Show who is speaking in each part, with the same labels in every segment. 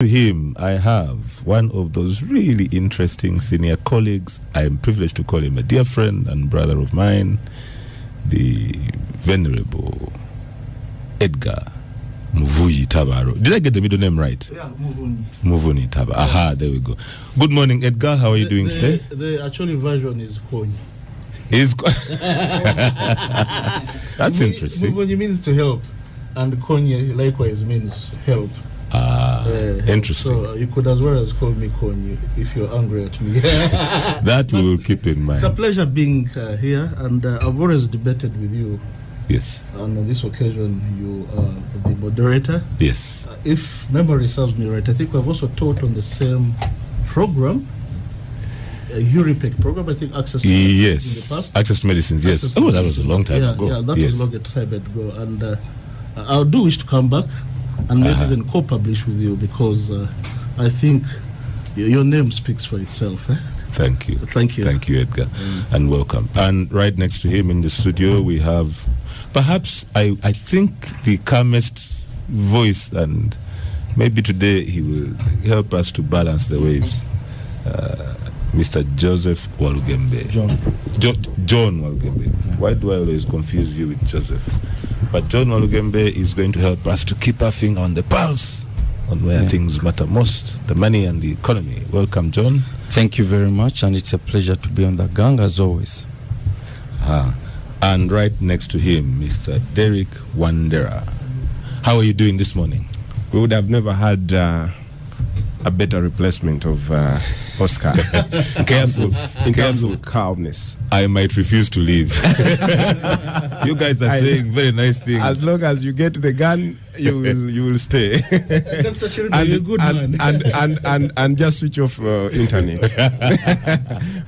Speaker 1: To him, I have one of those really interesting senior colleagues. I am privileged to call him a dear friend and brother of mine, the Venerable Edgar Muvunyi Tabaro. Did I get the middle name right?
Speaker 2: Yeah, Muvunyi.
Speaker 1: Muvunyi Tabaro. Aha, there we go. Good morning, Edgar. How are you doing today?
Speaker 2: The actual version is Konyi.
Speaker 1: That's interesting.
Speaker 2: Muvunyi means to help, and Konyi likewise means help.
Speaker 1: Interesting.
Speaker 2: So you could as well as call me Konyi if you're angry at me.
Speaker 1: That we will keep in mind.
Speaker 2: It's a pleasure being here, and I've always debated with you.
Speaker 1: Yes.
Speaker 2: And on this occasion, you are the moderator.
Speaker 1: Yes.
Speaker 2: If memory serves me right, I think we've also taught on the same program, a Euripec program, I think, Access to Medicines in the past.
Speaker 1: Access to Medicines, yes.
Speaker 2: Access to
Speaker 1: that was a long time ago.
Speaker 2: Yeah, that was a long time ago. And I do wish to come back and maybe even co-publish with you, because I think your name speaks for itself.
Speaker 1: Thank you.
Speaker 2: Thank you.
Speaker 1: Thank you, Edgar. And welcome. And right next to him in the studio, we have perhaps, I think, the calmest voice, and maybe today he will help us to balance the waves. Mr. Joseph Walugembe. John Walugembe. Yeah. Why do I always confuse you with Joseph? But John Walugembe is going to help us to keep our finger on the pulse on where things matter most, the money and the economy. Welcome, John.
Speaker 3: Thank you very much, and it's a pleasure to be on the gang as always.
Speaker 1: And right next to him, Mr. Derek Wandera. How are you doing this morning?
Speaker 4: We would have never had a better replacement of Oscar.
Speaker 1: Careful.
Speaker 4: In terms of calmness.
Speaker 1: I might refuse to leave. You guys are saying very nice things.
Speaker 4: As long as you get the gun, you will stay.
Speaker 2: Dr. Chirino, you're a good man.
Speaker 4: And just switch off internet.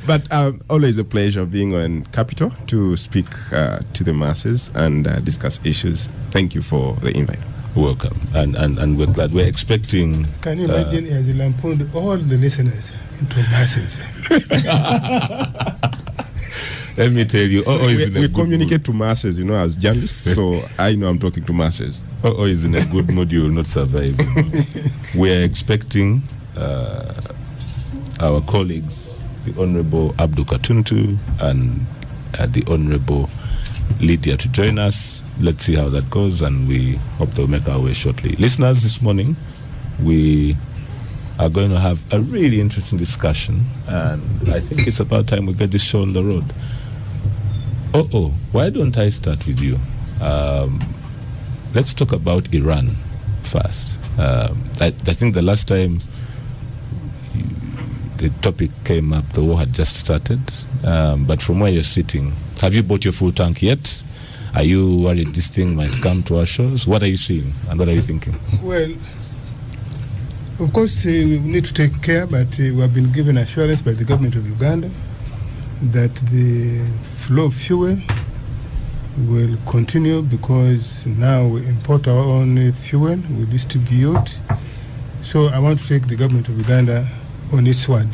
Speaker 4: But always a pleasure being on Capital to speak to the masses and discuss issues. Thank you for the invite.
Speaker 1: Welcome, and we're glad. We're expecting.
Speaker 5: Can you imagine he has lampooned all the listeners into masses?
Speaker 1: Let me tell you,
Speaker 4: we communicate to masses, as journalists, so I know I'm talking to masses.
Speaker 1: Is in a good mood, you will not survive. We are expecting our colleagues, the Honorable Abdul Katuntu and the Honorable Lydia, to join us. Let's see how that goes, and we hope they'll make our way shortly. Listeners, this morning we are going to have a really interesting discussion, and I think it's about time we get this show on the road. Why don't I start with you? Let's talk about Iran first. I think the last time the topic came up, the war had just started, but from where you're sitting, have you bought your full tank yet? Are you worried this thing might come to our shores? What are you seeing and what are you thinking?
Speaker 5: Well, of course, we need to take care, but we have been given assurance by the government of Uganda that the flow of fuel will continue, because now we import our own fuel, we distribute. So I want to take the government of Uganda on its word.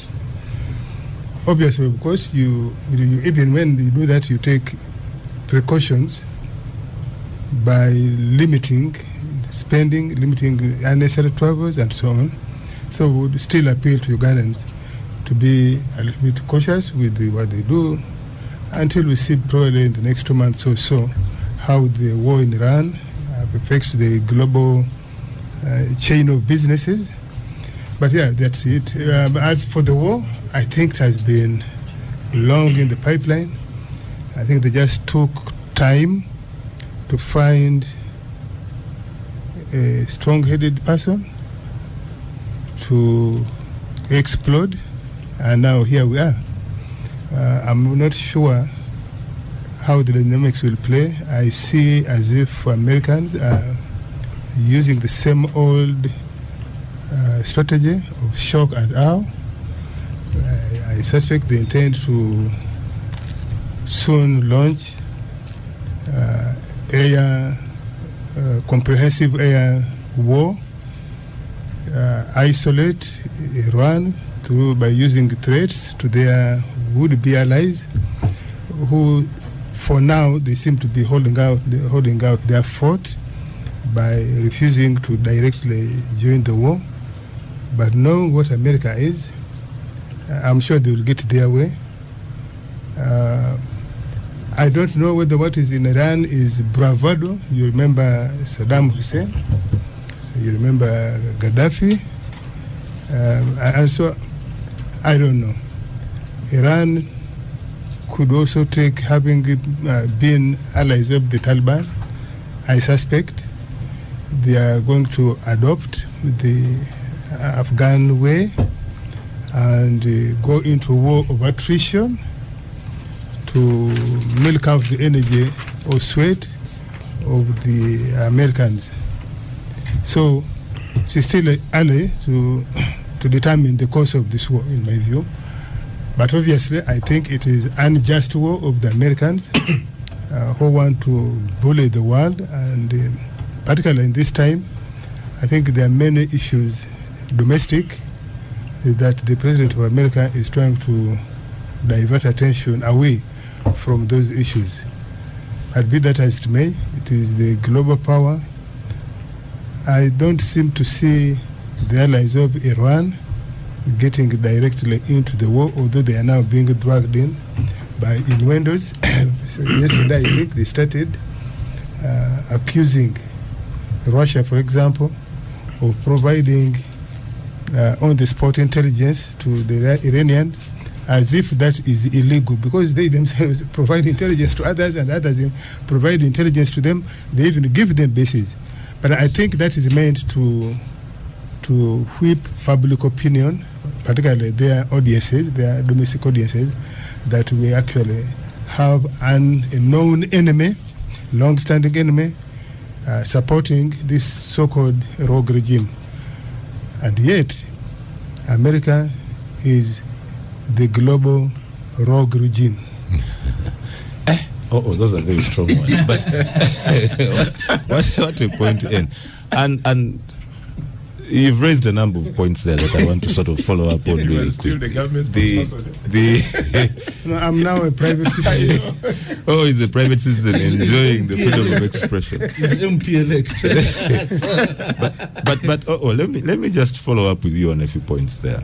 Speaker 5: Obviously, of course, you even when you do that, you take precautions by limiting spending, limiting unnecessary travels, and so on. So we would still appeal to Ugandans to be a little bit cautious with what they do until we see probably in the next 2 months or so how the war in Iran affects the global chain of businesses. But yeah, that's it. As for the war, I think it has been long in the pipeline. I think they just took time to find a strong-headed person to explode, and now here we are. I'm not sure how the dynamics will play. I see as if Americans are using the same old strategy of shock and awe. I suspect they intend to soon launch comprehensive air war, isolate Iran by using threats to their would-be allies, who, for now, they seem to be holding out their fort by refusing to directly join the war. But knowing what America is, I'm sure they will get their way. I don't know whether what is in Iran is bravado. You remember Saddam Hussein, you remember Gaddafi, and so I don't know. Iran could also take, having been allies of the Taliban, I suspect they are going to adopt the Afghan way and go into war of attrition to milk out the energy or sweat of the Americans. So it's still early to determine the course of this war, in my view. But obviously, I think it is unjust war of the Americans who want to bully the world, and particularly in this time, I think there are many issues domestic that the President of America is trying to divert attention away from those issues. But be that as it may, it is the global power. I don't seem to see the allies of Iran getting directly into the war, although they are now being dragged in by innuendos. So yesterday, I think they started accusing Russia, for example, of providing on-the-spot intelligence to the Iranians, as if that is illegal, because they themselves provide intelligence to others and others provide intelligence to them. They even give them bases. But I think that is meant to whip public opinion, particularly their audiences, their domestic audiences, that we actually have a known enemy, long-standing enemy, supporting this so-called rogue regime. And yet, America is the global rogue regime.
Speaker 1: Those are very strong ones. But what a point to end. And you've raised a number of points there that I want to sort of follow up on.
Speaker 5: No, I'm now a private citizen.
Speaker 1: He's a private citizen enjoying the freedom of expression.
Speaker 2: He's MP elected.
Speaker 1: but let me just follow up with you on a few points there.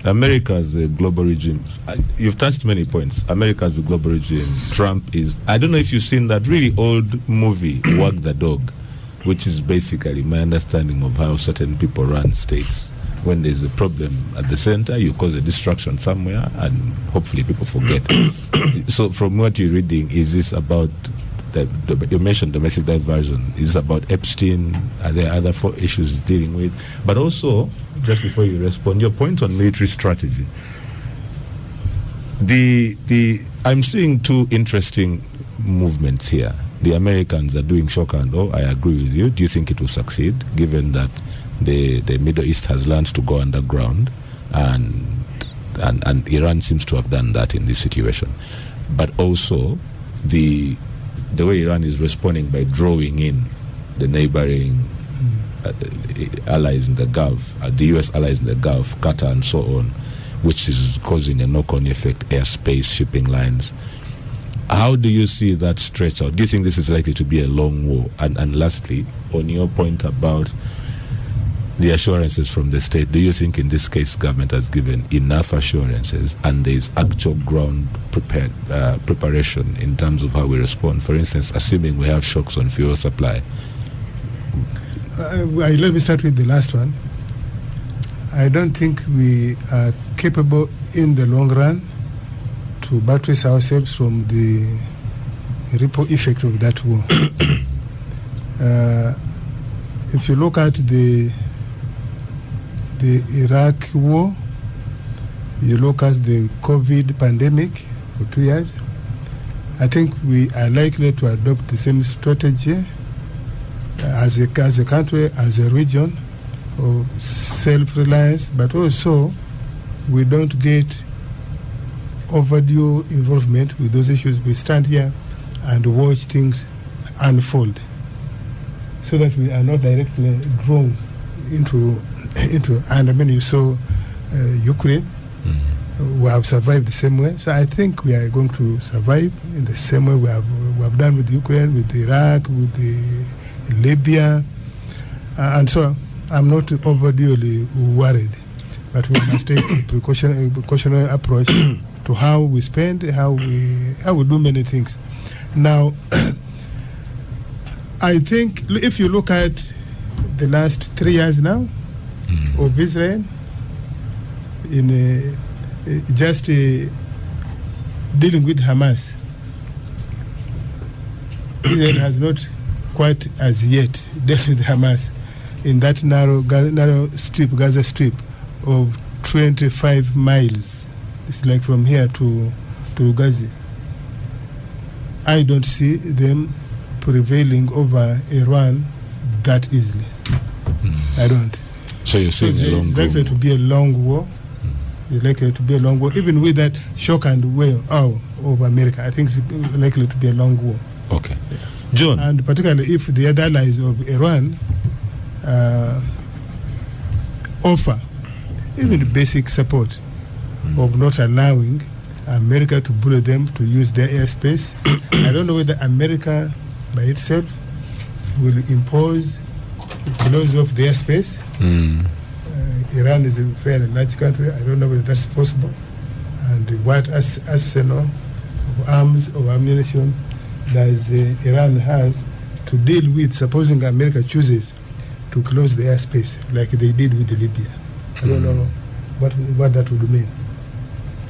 Speaker 1: America as a global regime. You've touched many points. America as a global regime. Trump is. I don't know if you've seen that really old movie, Wag the Dog, which is basically my understanding of how certain people run states. When there's a problem at the center, you cause a distraction somewhere, and hopefully people forget. So from what you're reading, is this about, you mentioned domestic diversion, is this about Epstein? Are there other issues he's dealing with? But also, just before you respond, your point on military strategy. I'm seeing two interesting movements here. The Americans are doing shock and awe. I agree with you. Do you think it will succeed, given that the Middle East has learned to go underground, and Iran seems to have done that in this situation? But also the way Iran is responding by drawing in the neighboring allies in the Gulf, the U.S. allies in the Gulf, Qatar and so on, which is causing a knock-on effect, airspace, shipping lines. How do you see that stretch out? Do you think this is likely to be a long war? And lastly, on your point about the assurances from the state, do you think in this case government has given enough assurances and there is actual ground preparation in terms of how we respond? For instance, assuming we have shocks on fuel supply.
Speaker 5: Let me start with the last one. I don't think we are capable in the long run to buttress ourselves from the ripple effect of that war. If you look at the Iraq war, you look at the COVID pandemic for 2 years, I think we are likely to adopt the same strategy as a country, as a region, of self-reliance, but also we don't get overdue involvement with those issues. We stand here and watch things unfold so that we are not directly drawn into and I mean, you saw Ukraine, we have survived the same way. So I think we are going to survive in the same way we have done with Ukraine, with Iraq, with Libya, and so on. I'm not overly worried, but we must take a precautionary approach to how we spend, how we do many things. Now, I think if you look at the last 3 years now of Israel, in just dealing with Hamas, Israel has not quite as yet dealt with Hamas in that narrow strip, Gaza Strip, of 25 miles. It's like from here to Gaza. I don't see them prevailing over Iran that easily. I don't.
Speaker 1: So you're saying
Speaker 5: it's likely to be a long war. It's likely to be a long war, even with that shock and wave of America. I think it's likely to be a long war.
Speaker 1: Okay. John.
Speaker 5: And particularly if the other allies of Iran offer even basic support of not allowing America to bully them to use their airspace. I don't know whether America by itself will impose close off their airspace. Iran is a fairly large country. I don't know whether that's possible. And what arsenal of arms or ammunition does Iran has to deal with, supposing America chooses to close the airspace like they did with Libya. I don't know what that would mean.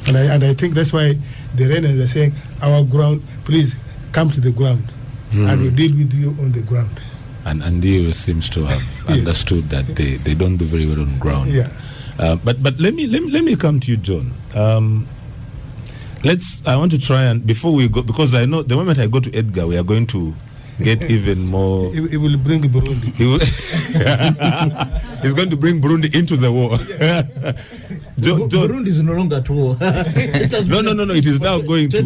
Speaker 5: And I think that's why the Iranians are saying, our ground, please come to the ground and we'll deal with you on the ground.
Speaker 1: And the US seems to have understood that they don't do very well on ground.
Speaker 5: Yeah.
Speaker 1: But let me come to you, John. I want to try and, before we go, because I know the moment I go to Edgar, we are going to get even more.
Speaker 5: It will bring Burundi.
Speaker 1: He's going to bring Burundi into the war. John,
Speaker 2: Burundi is no longer at war.
Speaker 1: No. It is now going to.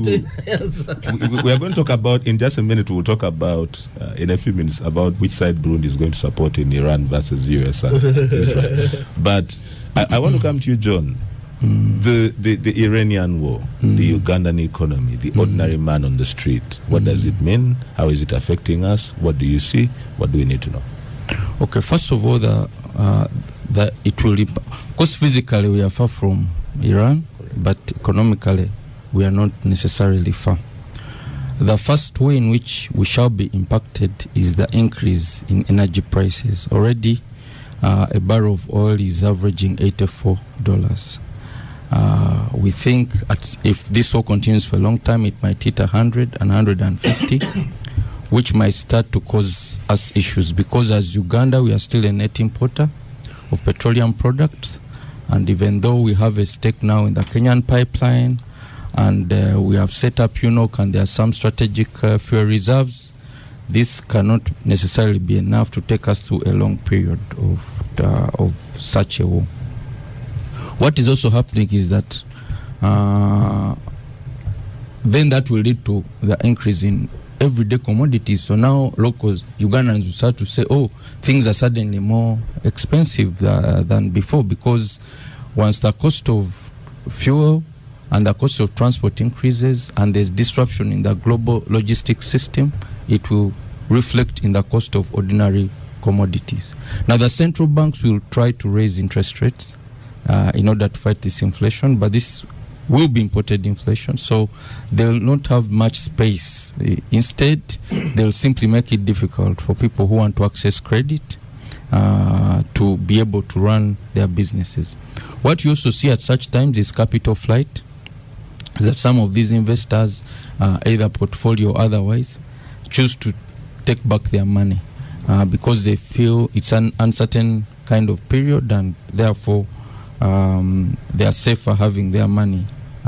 Speaker 1: We are going to talk about, in just a minute, we'll talk about, in a few minutes, about which side Burundi is going to support in Iran versus US and Israel. But I want to come to you, John. The Iranian war, the Ugandan economy, the ordinary man on the street, what does it mean? How is it affecting us? What do you see? What do we need to know?
Speaker 3: Okay, first of all, that it will, because physically we are far from Iran, but economically we are not necessarily far. The first way in which we shall be impacted is the increase in energy prices. Already a barrel of oil is averaging $84. We think if this war continues for a long time, it might hit 100 and 150, which might start to cause us issues, because as Uganda, we are still a net importer of petroleum products. And even though we have a stake now in the Kenyan pipeline, and we have set up UNOC, and there are some strategic fuel reserves, this cannot necessarily be enough to take us through a long period of such a war. What is also happening is that then that will lead to the increase in everyday commodities. So now locals, Ugandans will start to say, oh, things are suddenly more expensive than before, because once the cost of fuel and the cost of transport increases and there's disruption in the global logistics system, it will reflect in the cost of ordinary commodities. Now the central banks will try to raise interest rates in order to fight this inflation, but this will be imported inflation, so they'll not have much space. Instead, they'll simply make it difficult for people who want to access credit to be able to run their businesses. What you also see at such times is capital flight, that some of these investors, either portfolio or otherwise, choose to take back their money because they feel it's an uncertain kind of period, and therefore they are safer having their money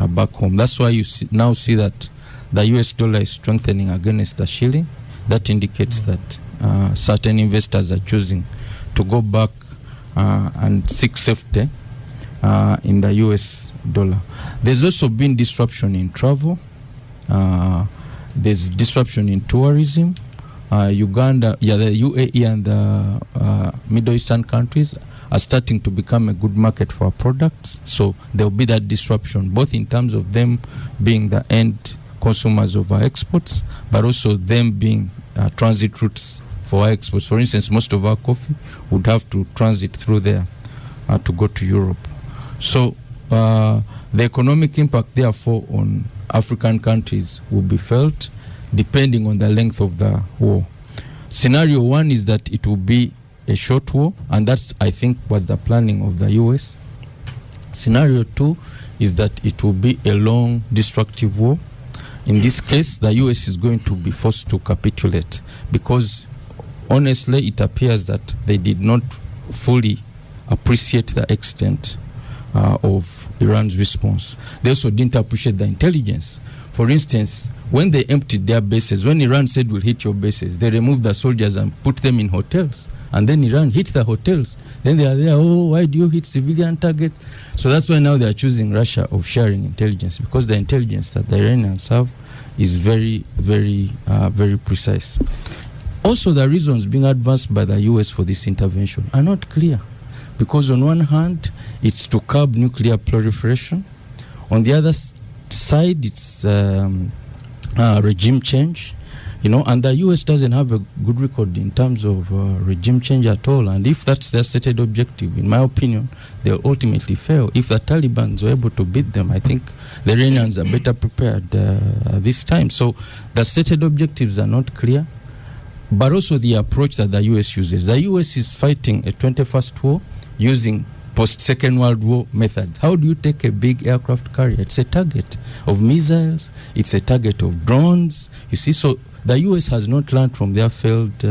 Speaker 3: back home. That's why you now see that the US dollar is strengthening against the shilling. That indicates that certain investors are choosing to go back and seek safety in the US dollar. There's also been disruption in travel. There's disruption in tourism. Uganda, the UAE and the Middle Eastern countries are starting to become a good market for our products. So there will be that disruption, both in terms of them being the end consumers of our exports, but also them being transit routes for our exports. For instance, most of our coffee would have to transit through there to go to Europe. So the economic impact, therefore, on African countries will be felt depending on the length of the war. Scenario one is that it will be a short war, and that's, I think, was the planning of the US. Scenario two is that it will be a long, destructive war. In this case, the US is going to be forced to capitulate because, honestly, it appears that they did not fully appreciate the extent of Iran's response. They also didn't appreciate the intelligence. For instance, when they emptied their bases, when Iran said we'll hit your bases, they removed the soldiers and put them in hotels. And then Iran hit the hotels. Then they are there, oh, why do you hit civilian targets? So that's why now they are choosing Russia of sharing intelligence, because the intelligence that the Iranians have is very, very, very precise. Also, the reasons being advanced by the US for this intervention are not clear, because on one hand, it's to curb nuclear proliferation. On the other side, it's regime change. You know, and the US doesn't have a good record in terms of regime change at all. And if that's their stated objective, in my opinion, they'll ultimately fail. If the Taliban were able to beat them, I think the Iranians are better prepared this time. So the stated objectives are not clear, but also the approach that the US uses. The US is fighting a 21st war using post-Second World War methods. How do you take a big aircraft carrier? It's a target of missiles. It's a target of drones. You see, so the US has not learned from their failed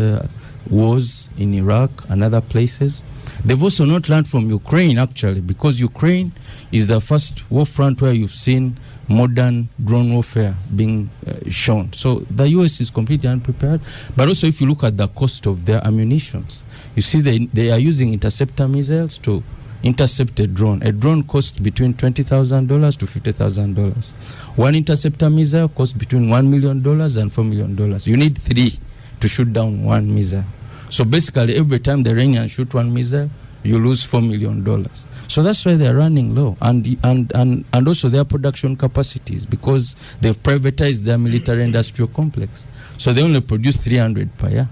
Speaker 3: wars in Iraq and other places. They've also not learned from Ukraine, actually, because Ukraine is the first war front where you've seen modern drone warfare being shown. So the US is completely unprepared. But also, if you look at the cost of their ammunitions, you see they are using interceptor missiles to intercept a drone. A drone costs between $20,000 to $50,000. One interceptor missile costs between $1 million and $4 million. You need 3 to shoot down one missile. So basically, every time the Iranians shoot one missile, you lose $4 million. So that's why they're running low, and also their production capacities, because they've privatized their military industrial complex. So they only produce 300 per year.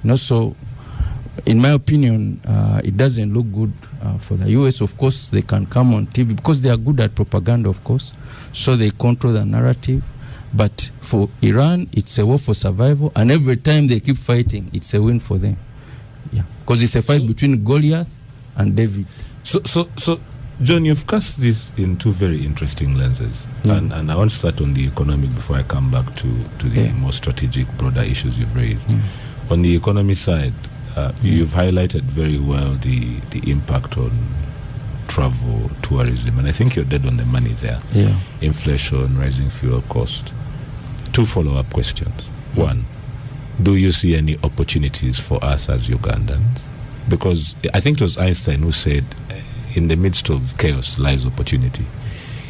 Speaker 3: You know, so in my opinion, it doesn't look good for the US. Of course, they can come on TV because they are good at propaganda, of course. So they control the narrative. But for Iran, it's a war for survival. And every time they keep fighting, it's a win for them. Yeah, because it's a fight between Goliath and David.
Speaker 1: So, John, you've cast this in two very interesting lenses. And I want to start on the economic before I come back to the more strategic, broader issues you've raised. On the economy side, you've highlighted very well the impact on travel, tourism, and I think you're dead on the money there. Yeah. Inflation, rising fuel cost. 2 follow-up questions. 1, do you see any opportunities for us as Ugandans? Because I think it was Einstein who said, in the midst of chaos lies opportunity.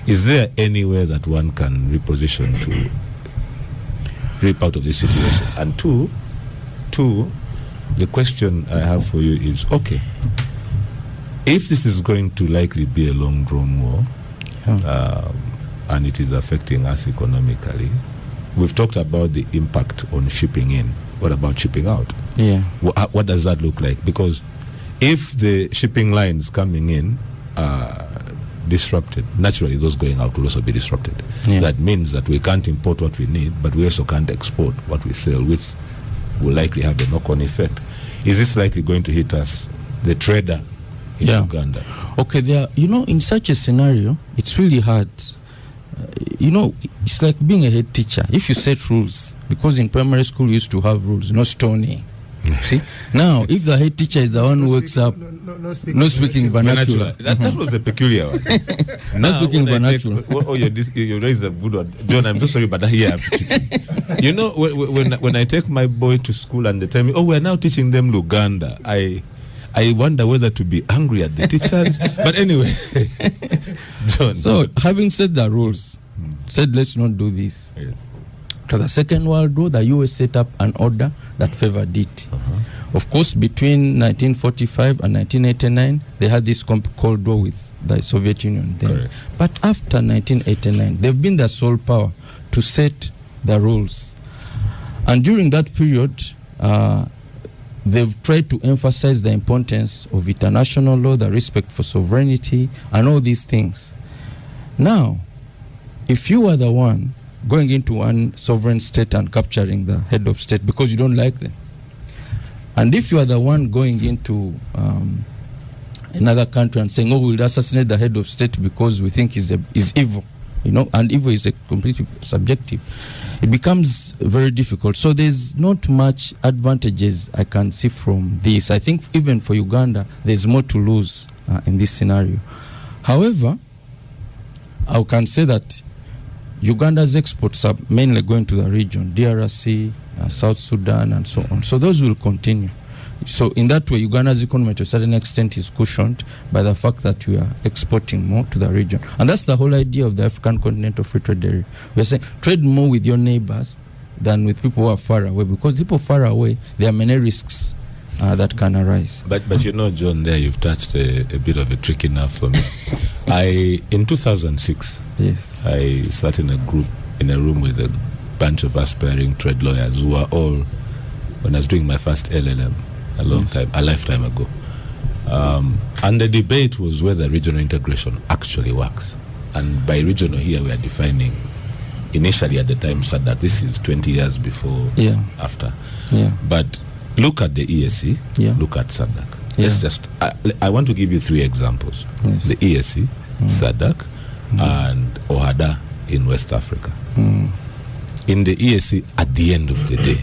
Speaker 1: Is there anywhere that one can reposition to rip out of this situation? And two, the question I have for you is, okay, if this is going to likely be a long-drawn war, and it is affecting us economically, we've talked about the impact on shipping in. What about shipping out? Yeah. What does that look like? Because if the shipping lines coming in are disrupted, naturally those going out will also be disrupted. Yeah. That means that we can't import what we need, but we also can't export what we sell, which will likely have a knock-on effect. Is this likely going to hit us, the trader in Uganda?
Speaker 3: Okay, in such a scenario, it's really hard. It's like being a head teacher. If you set rules, because in primary school you used to have rules, no stoning. See? Now, if the head teacher is the one who wakes up, no speaking vernacular.
Speaker 1: That was a peculiar one.
Speaker 3: Not speaking vernacular.
Speaker 1: You raised a good one. John, I'm so sorry, but here I have to chip in. When I take my boy to school and they tell me, we're now teaching them Luganda, I wonder whether to be angry at the teachers. But anyway, John.
Speaker 3: So, having said the rules, said let's not do this. Yes. To the Second World War, the US set up an order that favored it. Of course, between 1945 and 1989, they had this Cold War with the Soviet Union then. Correct. But after 1989, they've been the sole power to set the rules. And during that period, they've tried to emphasize the importance of international law, the respect for sovereignty, and all these things. Now, if you are the one going into one sovereign state and capturing the head of state because you don't like them, and if you are the one going into another country and saying, oh, we'll assassinate the head of state because we think he's evil, and evil is a completely subjective, it becomes very difficult. So there's not much advantages I can see from this. I think even for Uganda, there's more to lose in this scenario. However, I can say that Uganda's exports are mainly going to the region, DRC, South Sudan, and so on. So those will continue. So in that way, Uganda's economy to a certain extent is cushioned by the fact that we are exporting more to the region. And that's the whole idea of the African Continental Free Trade Area. We are saying trade more with your neighbors than with people who are far away, because people far away, there are many risks that can arise.
Speaker 1: But John, there you've touched a bit of a tricky nerve for me. In 2006,
Speaker 3: yes,
Speaker 1: I sat in a room with a bunch of aspiring trade lawyers who were all, when I was doing my first LLM, a lifetime ago. And the debate was whether regional integration actually works. And by regional here, we are defining, initially at the time, SADC. This is 20 years before, after.
Speaker 3: Yeah.
Speaker 1: But look at the EAC, look at SADC. Let's just, I want to give you 3 examples.
Speaker 3: Yes.
Speaker 1: The EAC, SADC, and OHADA in West Africa. In the EAC, at the end of the day,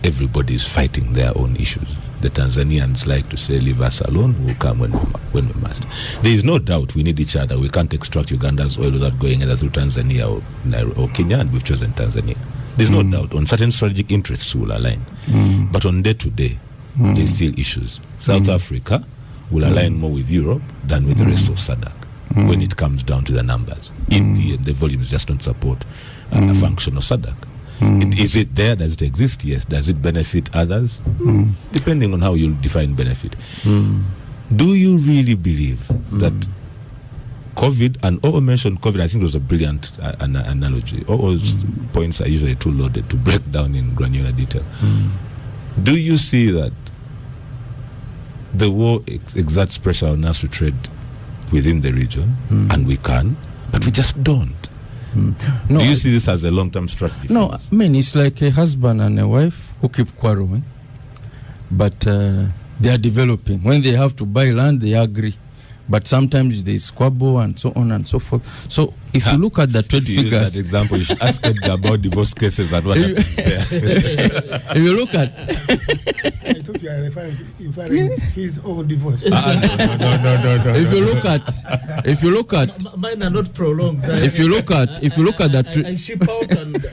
Speaker 1: everybody is fighting their own issues. The Tanzanians like to say, leave us alone, we'll come when we must. There is no doubt we need each other. We can't extract Uganda's oil without going either through Tanzania or Kenya, and we've chosen Tanzania. There's no doubt. On certain strategic interests will align. But on day-to-day, there's still issues. South Africa will align more with Europe than with the rest of SADC when it comes down to the numbers. In the end, the volumes just don't support a function of SADC. Is it there? Does it exist? Yes. Does it benefit others? Depending on how you define benefit. Do you really believe that COVID, and O'o mentioned COVID, I think it was a brilliant analogy. O'o's points are usually too loaded to break down in granular detail. Do you see that the war exerts pressure on us to trade within the region, and we can, but we just don't?
Speaker 3: No,
Speaker 1: do you see this as a long-term strategy?
Speaker 3: No, I mean, it's like a husband and a wife who keep quarreling, but they are developing. When they have to buy land, they agree. But sometimes they squabble and so on and so forth. So if you look at the trade figures...
Speaker 1: use that example, you should ask Edgar about divorce cases and what happens there.
Speaker 3: If you look at...
Speaker 5: I thought you are referring his own divorce.
Speaker 1: No.
Speaker 3: If you look at...
Speaker 2: Mine are not prolonged.
Speaker 3: If you look at that...
Speaker 2: I ship out and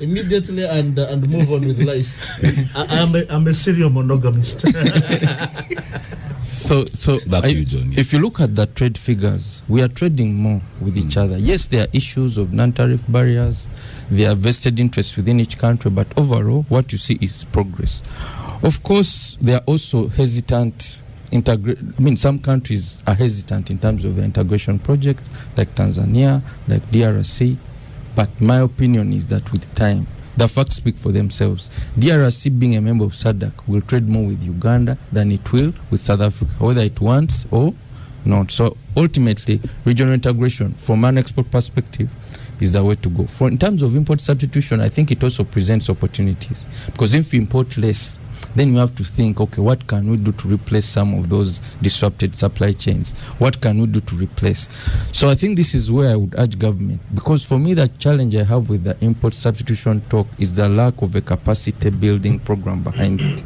Speaker 2: immediately and move on with life. I'm a serial monogamist.
Speaker 3: So
Speaker 1: back to you, John.
Speaker 3: If you look at the trade figures, we are trading more with each other. Yes, there are issues of non-tariff barriers. There are vested interests within each country, but overall, what you see is progress. Of course, they are also hesitant. Some countries are hesitant in terms of the integration project, like Tanzania, like DRC. But my opinion is that with time, the facts speak for themselves. DRC, being a member of SADC, will trade more with Uganda than it will with South Africa, whether it wants or not. So ultimately, regional integration, from an export perspective, is the way to go. In terms of import substitution, I think it also presents opportunities. Because if you import less, then you have to think, okay, what can we do to replace some of those disrupted supply chains? What can we do to replace? So I think this is where I would urge government, because for me the challenge I have with the import substitution talk is the lack of a capacity building program behind it.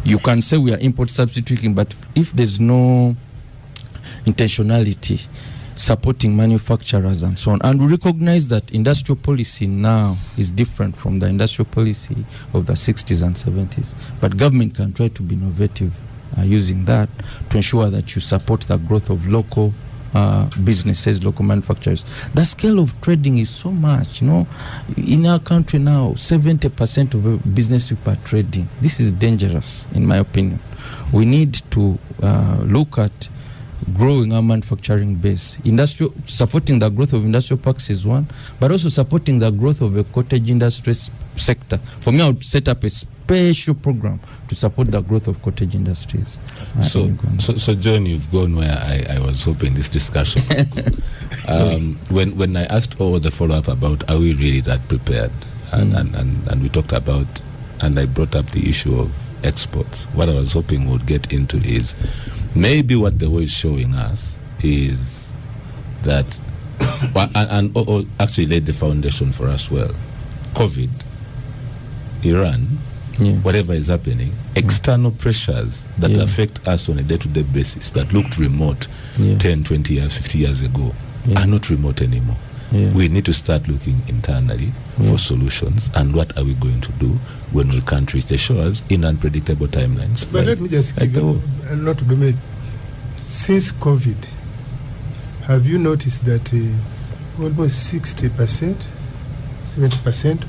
Speaker 3: You can say we are import substituting, but if there's no intentionality supporting manufacturers and so on. And we recognize that industrial policy now is different from the industrial policy of the 60s and 70s. But government can try to be innovative using that to ensure that you support the growth of local businesses, local manufacturers. The scale of trading is so much, In our country now, 70% of business people are trading. This is dangerous, in my opinion. We need to look at growing our manufacturing base. Supporting the growth of industrial parks is one, but also supporting the growth of the cottage industry sector. For me, I would set up a special program to support the growth of cottage industries.
Speaker 1: So, John, you've gone where I was hoping this discussion would go. When I asked all the follow-up about are we really that prepared, and we talked about, and I brought up the issue of exports, what I was hoping we'd get into is maybe what the world is showing us is that, and actually laid the foundation for us well. COVID, Iran, whatever is happening, external pressures that affect us on a day-to-day basis that looked remote 10, 20 years, 50 years ago are not remote anymore. We need to start looking internally for solutions, and what are we going to do when we can't reach the shores in unpredictable timelines.
Speaker 5: But let me just give you, not to dominate. Since COVID, have you noticed that almost 60%, 70%,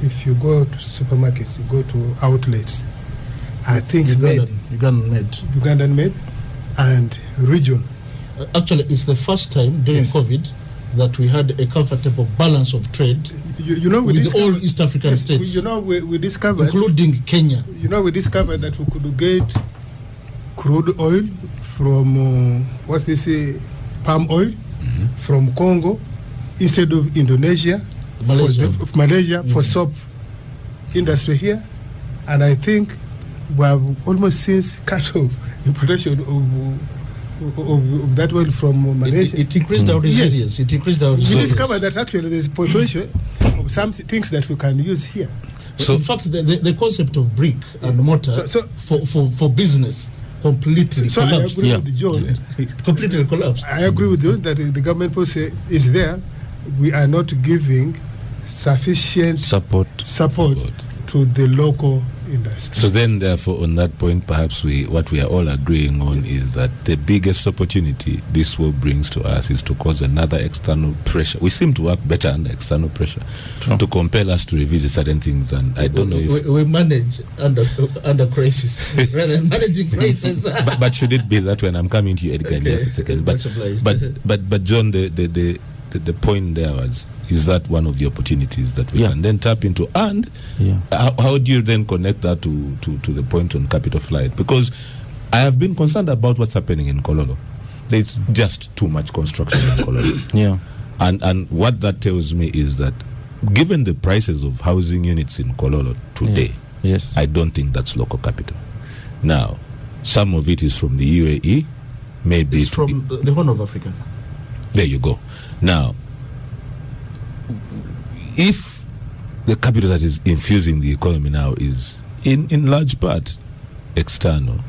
Speaker 5: if you go to supermarkets, you go to outlets, are things Ugandan made and region.
Speaker 2: Actually, it's the first time during COVID that we had a comfortable balance of trade with all East African states.
Speaker 5: We discovered,
Speaker 2: including Kenya.
Speaker 5: We discovered that we could get crude oil from palm oil from Congo instead of Indonesia, Malaysia for soap industry here, and I think we have almost since cut off importation of that oil from Malaysia.
Speaker 2: It increased our resilience. It increased our resilience.
Speaker 5: We discovered that actually there's potential of some things that we can use here.
Speaker 2: So, in fact, the concept of brick and mortar for business completely collapsed.
Speaker 5: I agree with John.
Speaker 2: It completely collapsed.
Speaker 5: I agree with you that the government policy is there. We are not giving sufficient support to the local industry.
Speaker 1: So then, therefore, on that point, perhaps what we are all agreeing on is that the biggest opportunity this war brings to us is to cause another external pressure. We seem to work better under external pressure to compel us to revisit certain things, and I don't know if
Speaker 2: we manage under crisis rather than managing crisis.
Speaker 1: but should it be that when I'm coming to you, Edgar, in just a second? But John, the point there is that one of the opportunities that we can then tap into, and how do you then connect that to the point on Capital Flight? Because I have been concerned about what's happening in Kololo. There's just too much construction in Kololo. And what that tells me is that given the prices of housing units in Kololo today, I don't think that's local capital. Now, some of it is from the UAE, maybe
Speaker 2: it's from the Horn of Africa.
Speaker 1: There you go. Now, if the capital that is infusing the economy now is in large part external,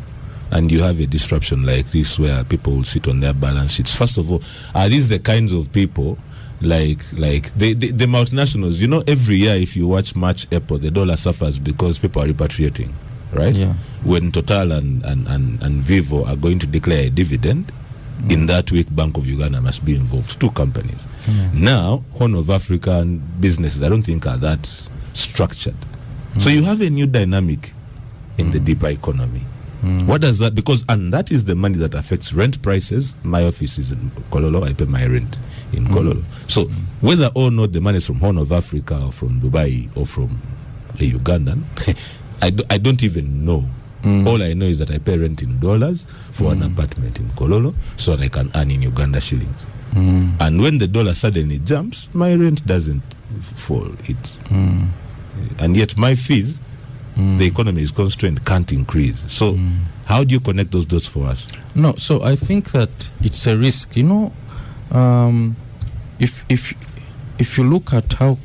Speaker 1: and you have a disruption like this where people will sit on their balance sheets, first of all, are these the kinds of people like the multinationals? Every year if you watch March, April, the dollar suffers because people are repatriating, right? When Total and Vivo are going to declare a dividend, in that week, Bank of Uganda must be involved. Two companies. Now, Horn of African businesses, I don't think are that structured. So you have a new dynamic in the deeper economy. What does that? And that is the money that affects rent prices. My office is in Kololo. I pay my rent in Kololo. So whether or not the money is from Horn of Africa or from Dubai or from a Ugandan, I don't even know. All I know is that I pay rent in dollars for an apartment in Kololo so that I can earn in Uganda shillings. And when the dollar suddenly jumps, my rent doesn't fall. And yet my fees, the economy is constrained, can't increase. So how do you connect those dots for us?
Speaker 3: No, so I think that it's a risk. If you look at how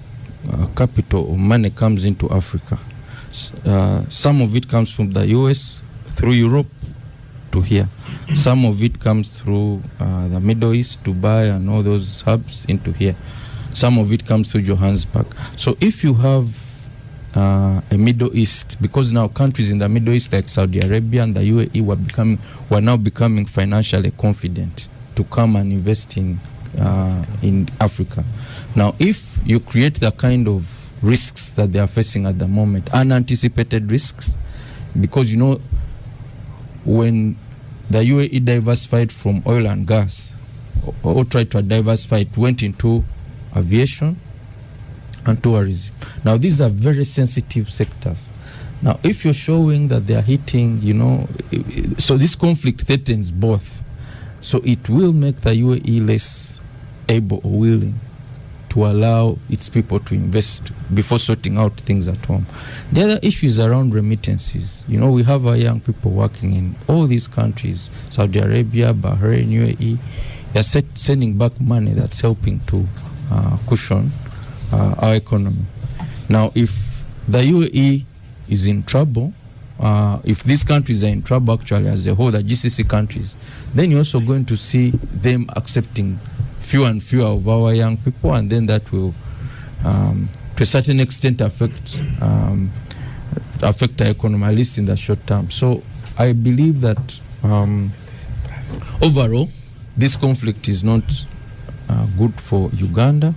Speaker 3: capital or money comes into Africa, some of it comes from the US through Europe to here. Some of it comes through the Middle East, Dubai and all those hubs into here. Some of it comes through Johannesburg. So if you have a Middle East, because now countries in the Middle East like Saudi Arabia and the UAE were now becoming financially confident to come and invest in Africa. Now if you create the kind of risks that they are facing at the moment, unanticipated risks, because when the UAE diversified from oil and gas, or tried to diversify, it went into aviation and tourism. Now, these are very sensitive sectors. Now, if you're showing that they are hitting, so this conflict threatens both. So it will make the UAE less able or willing to allow its people to invest before sorting out things at home. The other issue is around remittances. We have our young people working in all these countries, Saudi Arabia, Bahrain, UAE. They're sending back money that's helping to cushion our economy. Now, if the UAE is in trouble, if these countries are in trouble actually as a whole, the GCC countries, then you're also going to see them accepting fewer and fewer of our young people, and then that will, to a certain extent, affect our economy, at least in the short term. So I believe that overall, this conflict is not good for Uganda,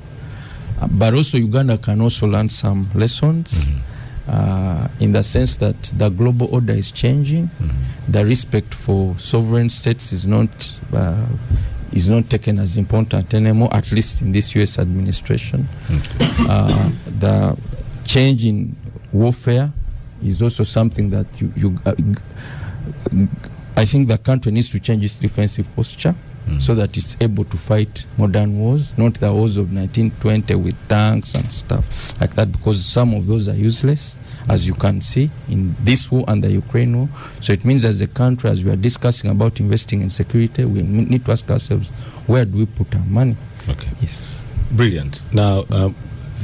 Speaker 3: but also Uganda can also learn some lessons. In the sense that the global order is changing, the respect for sovereign states is not taken as important anymore, at least in this U.S. administration. The change in warfare is also something that I think the country needs to change its defensive posture so that it's able to fight modern wars, not the wars of 1920 with tanks and stuff like that, because some of those are useless, as you can see in this war and the Ukraine war. So it means as a country, as we are discussing about investing in security, we need to ask ourselves, where do we put our money?
Speaker 1: Okay.
Speaker 3: Yes.
Speaker 1: Brilliant. Now,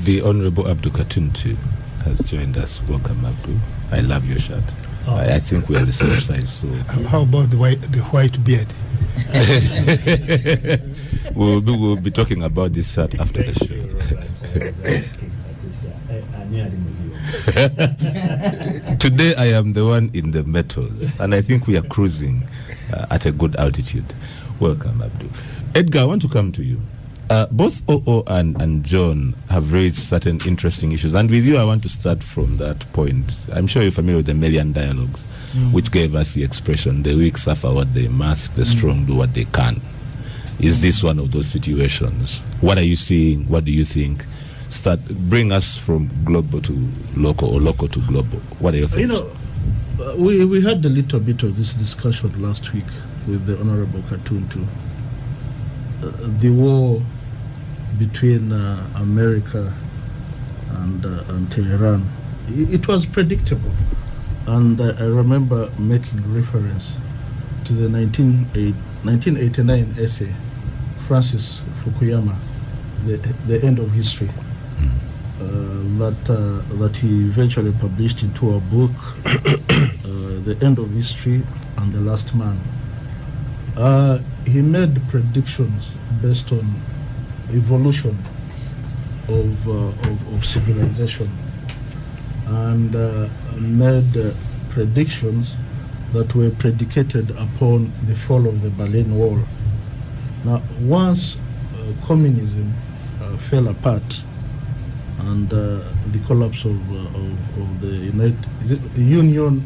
Speaker 1: the Honorable Abdul Katuntu has joined us. Welcome, Abdul. I love your shirt. I think we are the same size. So
Speaker 5: how about the white beard?
Speaker 1: We'll be talking about this shirt after the show. Today I am the one in the metals, and I think we are cruising at a good altitude. Welcome, Abdul. Edgar, I want to come to you. Both Oo and John have raised certain interesting issues, and with you I want to start from that point. I'm sure you're familiar with the Melian dialogues, which gave us the expression, the weak suffer what they must, the strong do what they can. Is this one of those situations? What are you seeing? What do you think? Bring us from global to local, or local to global. What are your thoughts?
Speaker 2: We had a little bit of this discussion last week with the Honorable Katuntu. The war between America and Tehran, it was predictable. And I remember making reference to the 1989 essay, Francis Fukuyama, The End of History, that he eventually published into a book, The End of History and the Last Man. He made predictions based on evolution of civilization, and made predictions that were predicated upon the fall of the Berlin Wall. Now, once communism fell apart, and the collapse of the Union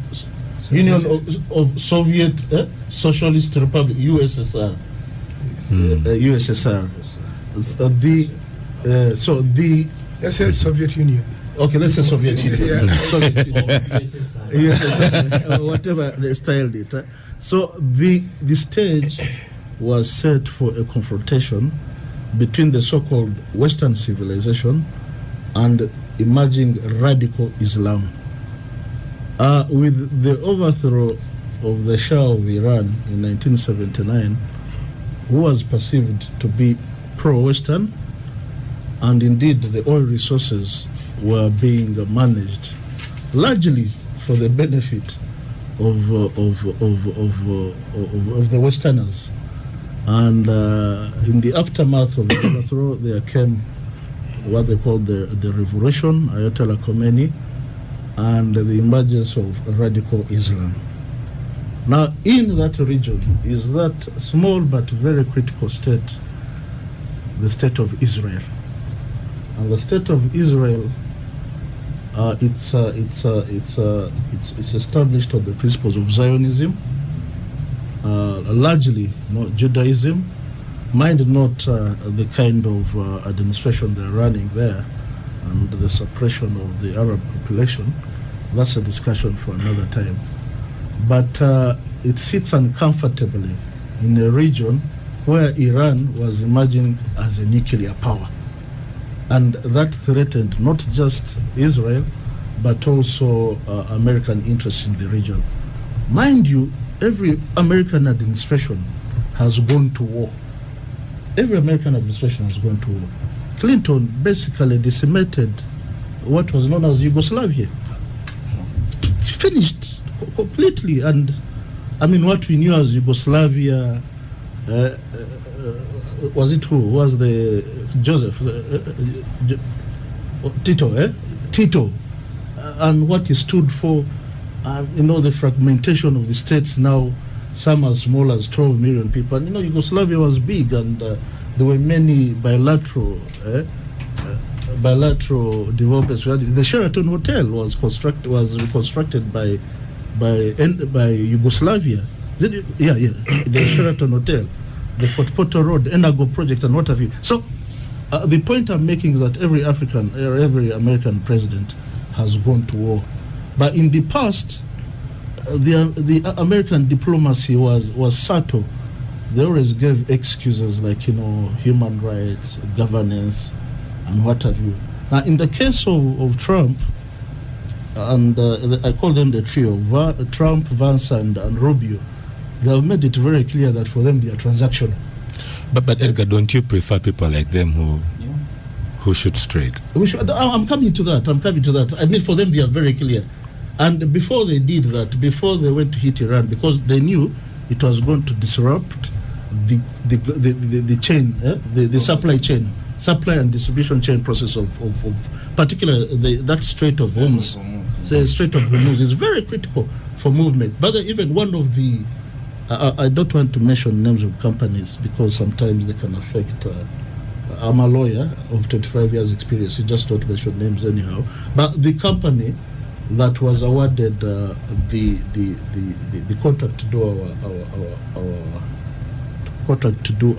Speaker 2: of Soviet Socialist Republic, USSR. USSR.
Speaker 5: Let's say Soviet Union.
Speaker 2: Okay, let's say Soviet Union.
Speaker 5: Yeah.
Speaker 2: Soviet Union. USSR, whatever they styled it. So the stage was set for a confrontation between the so-called Western civilization and emerging radical Islam. With the overthrow of the Shah of Iran in 1979, who was perceived to be pro-Western, and indeed the oil resources were being managed largely for the benefit of the Westerners. And in the aftermath of the overthrow, there came what they called the revolution, Ayatollah Khomeini, and the emergence of radical Islam. Now, in that region is that small but very critical state, the state of Israel. And the state of Israel, it's established on the principles of Zionism, largely Judaism. Mind not the kind of administration they're running there and the suppression of the Arab population. That's a discussion for another time. But it sits uncomfortably in a region where Iran was emerging as a nuclear power. And that threatened not just Israel, but also American interests in the region. Mind you, every American administration has gone to war. Every American administration has gone to war. Clinton basically decimated what was known as Yugoslavia. Finished completely. And I mean, what we knew as Yugoslavia, was it who? Was the Joseph? Tito, Tito. And what he stood for, the fragmentation of the states now, some as small as 12 million people. And Yugoslavia was big, and there were many bilateral developments. The Sheraton Hotel was reconstructed by Yugoslavia. The Sheraton Hotel, the Fort Portal Road, Enago project, and what have you. So the point I'm making is that every American president has gone to war. But in the past, the American diplomacy was subtle. They always gave excuses like, human rights, governance, and what have you. Now, in the case of Trump, and I call them the trio, Trump, Vance, and Rubio, they have made it very clear that for them they are transactional.
Speaker 1: But Edgar, don't you prefer people like them who shoot straight?
Speaker 2: I'm coming to that. I mean, for them they are very clear. And before they did that, before they went to hit Iran, because they knew it was going to disrupt the chain, the supply and distribution chain process of particularly that Strait of Hormuz. The Strait of Hormuz is very critical for movement. But even one of the, I don't want to mention names of companies because sometimes they can affect. I'm a lawyer of 25 years experience. You just don't mention names anyhow. But the company that was awarded the contract to do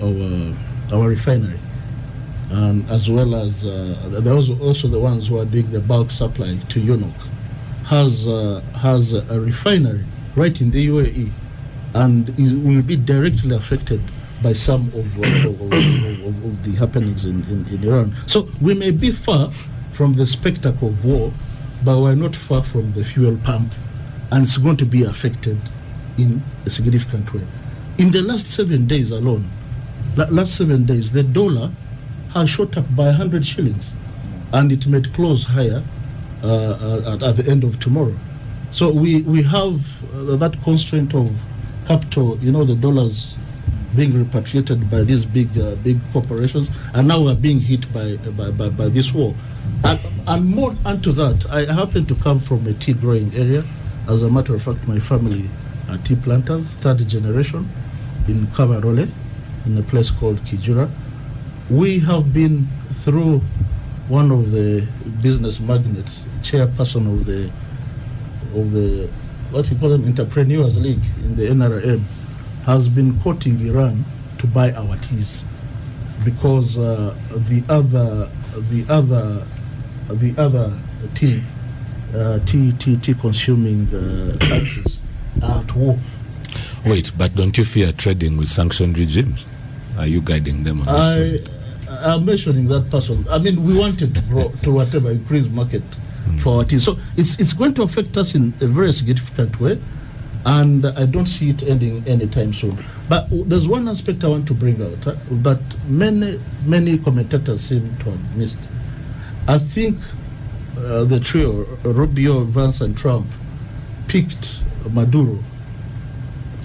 Speaker 2: our refinery, and as well as there was also the ones who are doing the bulk supply to UNOC, has a refinery right in the UAE, and will be directly affected by some of the happenings in Iran. So we may be far from the spectacle of war, but we're not far from the fuel pump, and it's going to be affected in a significant way. In the last 7 days alone, the dollar has shot up by 100 shillings, and it may close higher at the end of tomorrow. So we have that constraint of capital, the dollars being repatriated by these big corporations, and now we're being hit by this war. And more onto that, I happen to come from a tea growing area. As a matter of fact, my family are tea planters, third generation, in Kabarole, in a place called Kijura. We have been through one of the business magnates, chairperson of the what we call them, Entrepreneurs League in the NRM, has been quoting Iran to buy our teas because the other tea consuming countries are at war.
Speaker 1: Wait, but don't you fear trading with sanctioned regimes? Are you guiding them on this point?
Speaker 2: I'm mentioning that person. I mean, we wanted to grow to whatever increase market for our tea. So it's going to affect us in a very significant way, and I don't see it ending anytime soon. But there's one aspect I want to bring out that many commentators seem to have missed. I think the trio, Rubio, Vance, and Trump, picked Maduro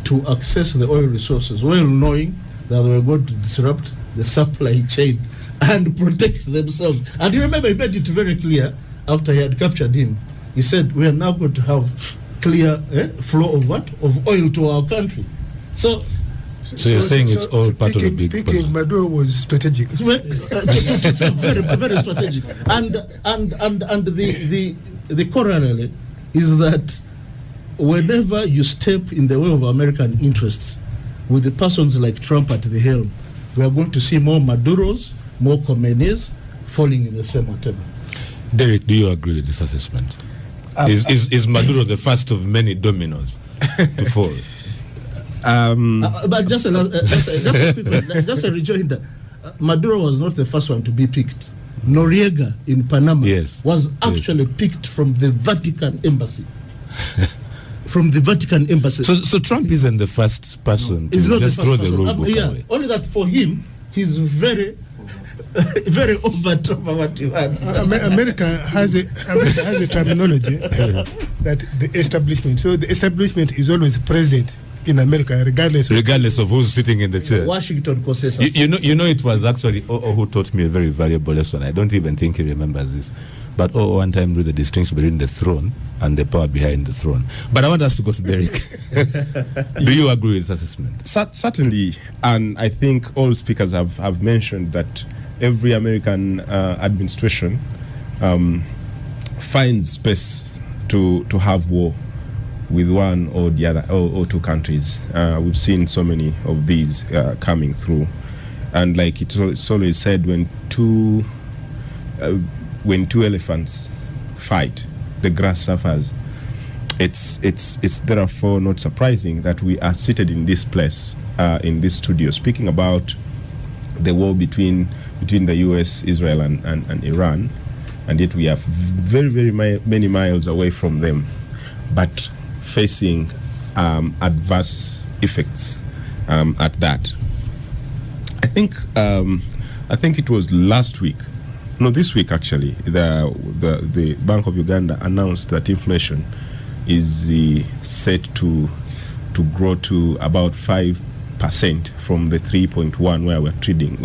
Speaker 2: to access the oil resources, well knowing that they were going to disrupt the supply chain and protect themselves. And you remember, he made it very clear after he had captured him. He said, we are now going to have clear flow of what? Of oil to our country. So
Speaker 1: you're saying it's all part of a big
Speaker 5: picking Maduro was strategic.
Speaker 2: Very, very strategic. And the corollary is that whenever you step in the way of American interests, with the persons like Trump at the helm, we are going to see more Maduros, more Khomeinis falling in the same whatever.
Speaker 1: Derek, do you agree with this assessment? Is Maduro the first of many dominoes to fall?
Speaker 2: But just a quick one, just a rejoinder. Maduro was not the first one to be picked. Noriega in Panama was actually picked from the Vatican embassy. From the Vatican embassy.
Speaker 1: So Trump isn't the first person to just throw the rule book away.
Speaker 2: Only that for him, he's very very over top of what you had.
Speaker 5: America has a terminology that the establishment. So the establishment is always present in America, regardless
Speaker 1: of who's sitting in the chair.
Speaker 2: Washington consensus.
Speaker 1: You know, it was actually who taught me a very valuable lesson. I don't even think he remembers this. But one time drew the distinction between the throne and the power behind the throne. But I want us to go to Derek. Do you agree with this assessment?
Speaker 4: Certainly, and I think all speakers have mentioned that every American administration finds space to have war with one or the other or two countries. We've seen so many of these coming through, and like it's always said, when two elephants fight, the grass suffers. It's therefore not surprising that we are seated in this place, in this studio, speaking about the war between the U.S., Israel, and Iran, and yet we are very many miles away from them, but facing adverse effects at that. I think it was last week. No, this week actually, the Bank of Uganda announced that inflation is set to grow to about 5% from the 3.1 where we're trading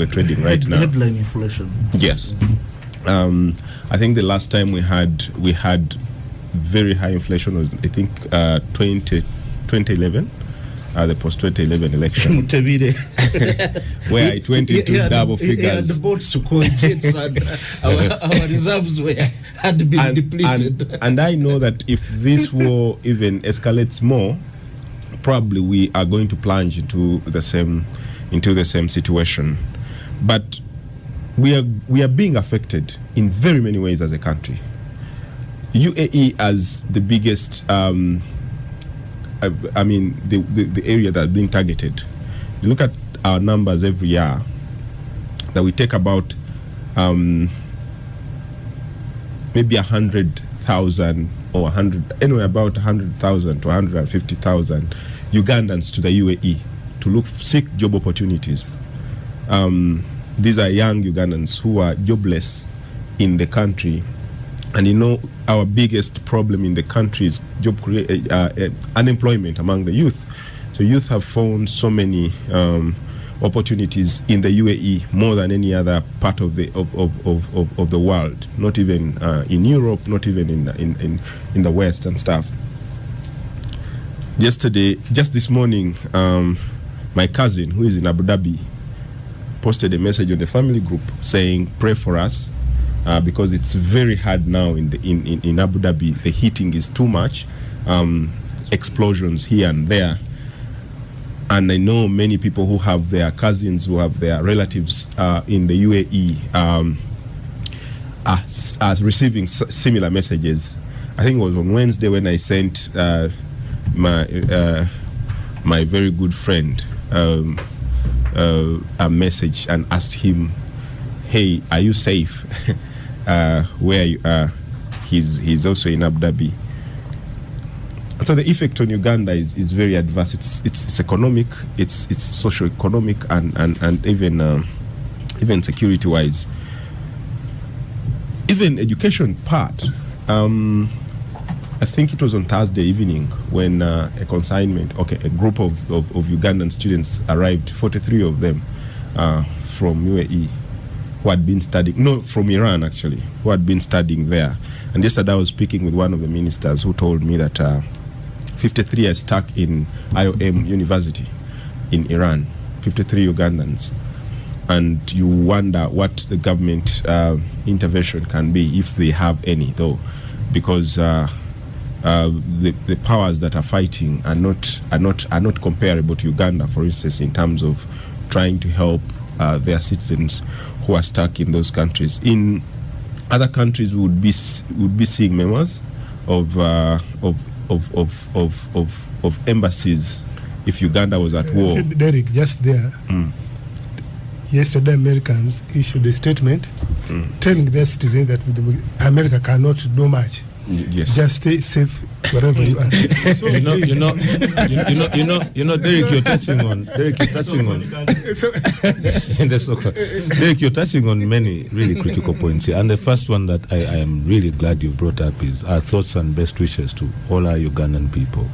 Speaker 4: right now.
Speaker 2: Headline inflation.
Speaker 4: Yes. I think the last time we had very high inflation was, I think, 2011. The post-2011 election, where it went into double figures.
Speaker 2: The boats to call jets and our reserves had been depleted.
Speaker 4: And I know that if this war even escalates more, probably we are going to plunge into the same situation. But we are being affected in very many ways as a country. UAE as the biggest. I mean, the area that's being targeted. You look at our numbers every year, that we take about maybe 100,000 or 100, anyway, about 100,000 to 150,000 Ugandans to the UAE to seek job opportunities. These are young Ugandans who are jobless in the country. And you know, our biggest problem in the country is unemployment among the youth. So youth have found so many opportunities in the UAE more than any other part of the world. Not even in Europe, not even in the West and stuff. Yesterday, just this morning, my cousin who is in Abu Dhabi posted a message on the family group saying, "Pray for us." Because it's very hard now in Abu Dhabi. The heating is too much, explosions here and there, and I know many people who have their cousins, who have their relatives in the UAE are receiving similar messages. I think it was on Wednesday when I sent my very good friend a message and asked him, "Hey, are you safe?" Where you are. He's also in Abu Dhabi. And so the effect on Uganda is very adverse. It's economic, it's socio-economic, and even security wise, even education part. I think it was on Thursday evening when a group of Ugandan students arrived, 43 of them from UAE, who had been studying, from Iran actually, who had been studying there. And yesterday I was speaking with one of the ministers who told me that 53 are stuck in IOM University in Iran, 53 Ugandans. And you wonder what the government intervention can be, if they have any, though, because the powers that are fighting are not comparable to Uganda, for instance, in terms of trying to help their citizens who are stuck in those countries. In other countries, we would be seeing memos of embassies if Uganda was at war.
Speaker 5: Derek, just there. Yesterday, Americans issued a statement telling their citizens that America cannot do much.
Speaker 4: Yes.
Speaker 5: Just stay safe wherever you are. So
Speaker 1: Derek, you're touching on Derek, you're touching on many really critical points here. And the first one that I am really glad you brought up is our thoughts and best wishes to all our Ugandan people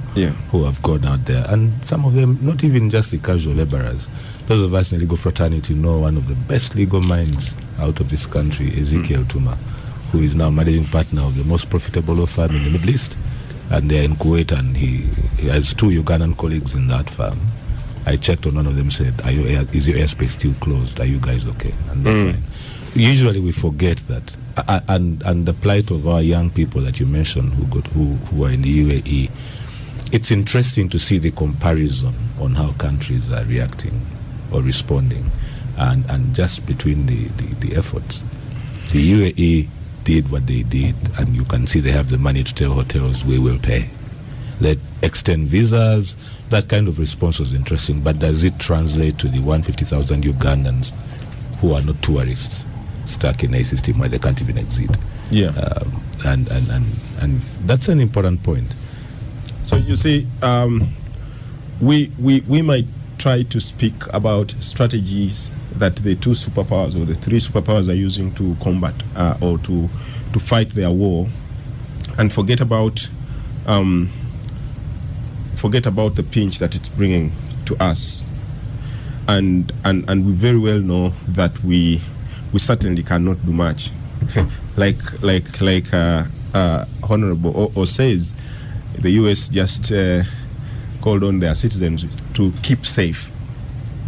Speaker 1: who have gone out there, and some of them not even just the casual laborers. Those of us in the legal fraternity know one of the best legal minds out of this country, Ezekiel Tuma, who is now managing partner of the most profitable law firm in the Middle East. And they're in Kuwait, and he has 2 Ugandan colleagues in that firm. I checked on one of them, said, is your airspace still closed? Are you guys okay? And they're fine. Usually we forget that. And the plight of our young people that you mentioned who are in the UAE, it's interesting to see the comparison on how countries are reacting or responding, and just between the efforts. The UAE did what they did, and you can see they have the money to tell hotels, we will pay. Let extend visas. That kind of response was interesting, but does it translate to the 150,000 Ugandans who are not tourists stuck in a system where they can't even exit?
Speaker 4: Yeah.
Speaker 1: And that's an important point.
Speaker 4: So you see, we might try to speak about strategies that the 2 superpowers or the 3 superpowers are using to combat or to fight their war, and forget about the pinch that it's bringing to us, and we very well know that we certainly cannot do much. like Honorable O says, the US just called on their citizens to keep safe.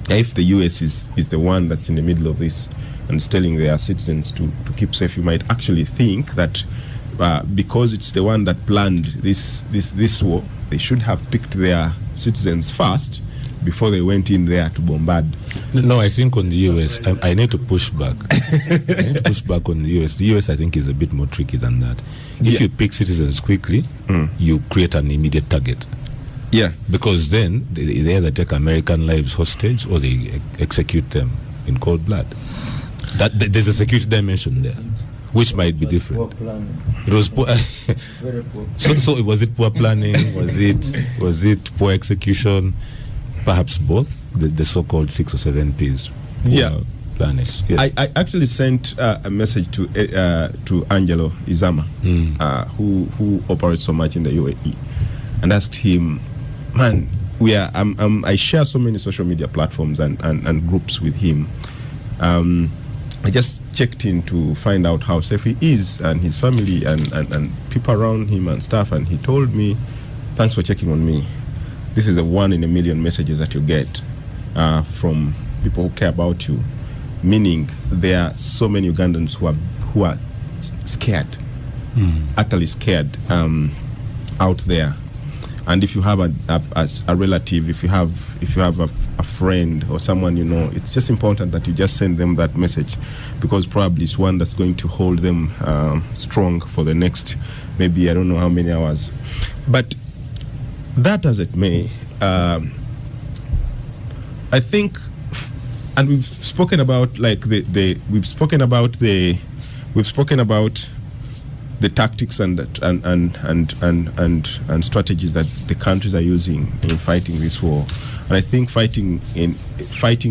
Speaker 4: If the US is the one that's in the middle of this and is telling their citizens to keep safe, you might actually think that because it's the one that planned this war, they should have picked their citizens first before they went in there to bombard.
Speaker 1: No, I think on the US, I need to push back. I need to push back on the US. The US, I think, is a bit more tricky than that. If you pick citizens quickly, you create an immediate target.
Speaker 4: Yeah.
Speaker 1: Because then they either take American lives hostage or they execute them in cold blood. There's a security dimension there, which might be different. It was poor.
Speaker 3: Very poor.
Speaker 1: So was it poor planning? Was it poor execution? Perhaps both. The so-called 6 or 7 Ps. Planning. Yes.
Speaker 4: I actually sent a message to Angelo Izama, who operates so much in the UAE, and asked him, man, I share so many social media platforms and groups with him. I just checked in to find out how safe he is and his family and people around him and stuff, and he told me, thanks for checking on me. This is a 1 in a million messages that you get from people who care about you, meaning there are so many Ugandans who are scared, utterly scared out there. And if you have a relative, if you have a friend or someone you know, it's just important that you just send them that message, because probably it's one that's going to hold them strong for the next, maybe I don't know how many hours. But that as it may, I think, and we've spoken about we've spoken about the tactics and strategies that the countries are using in fighting this war. And I think fighting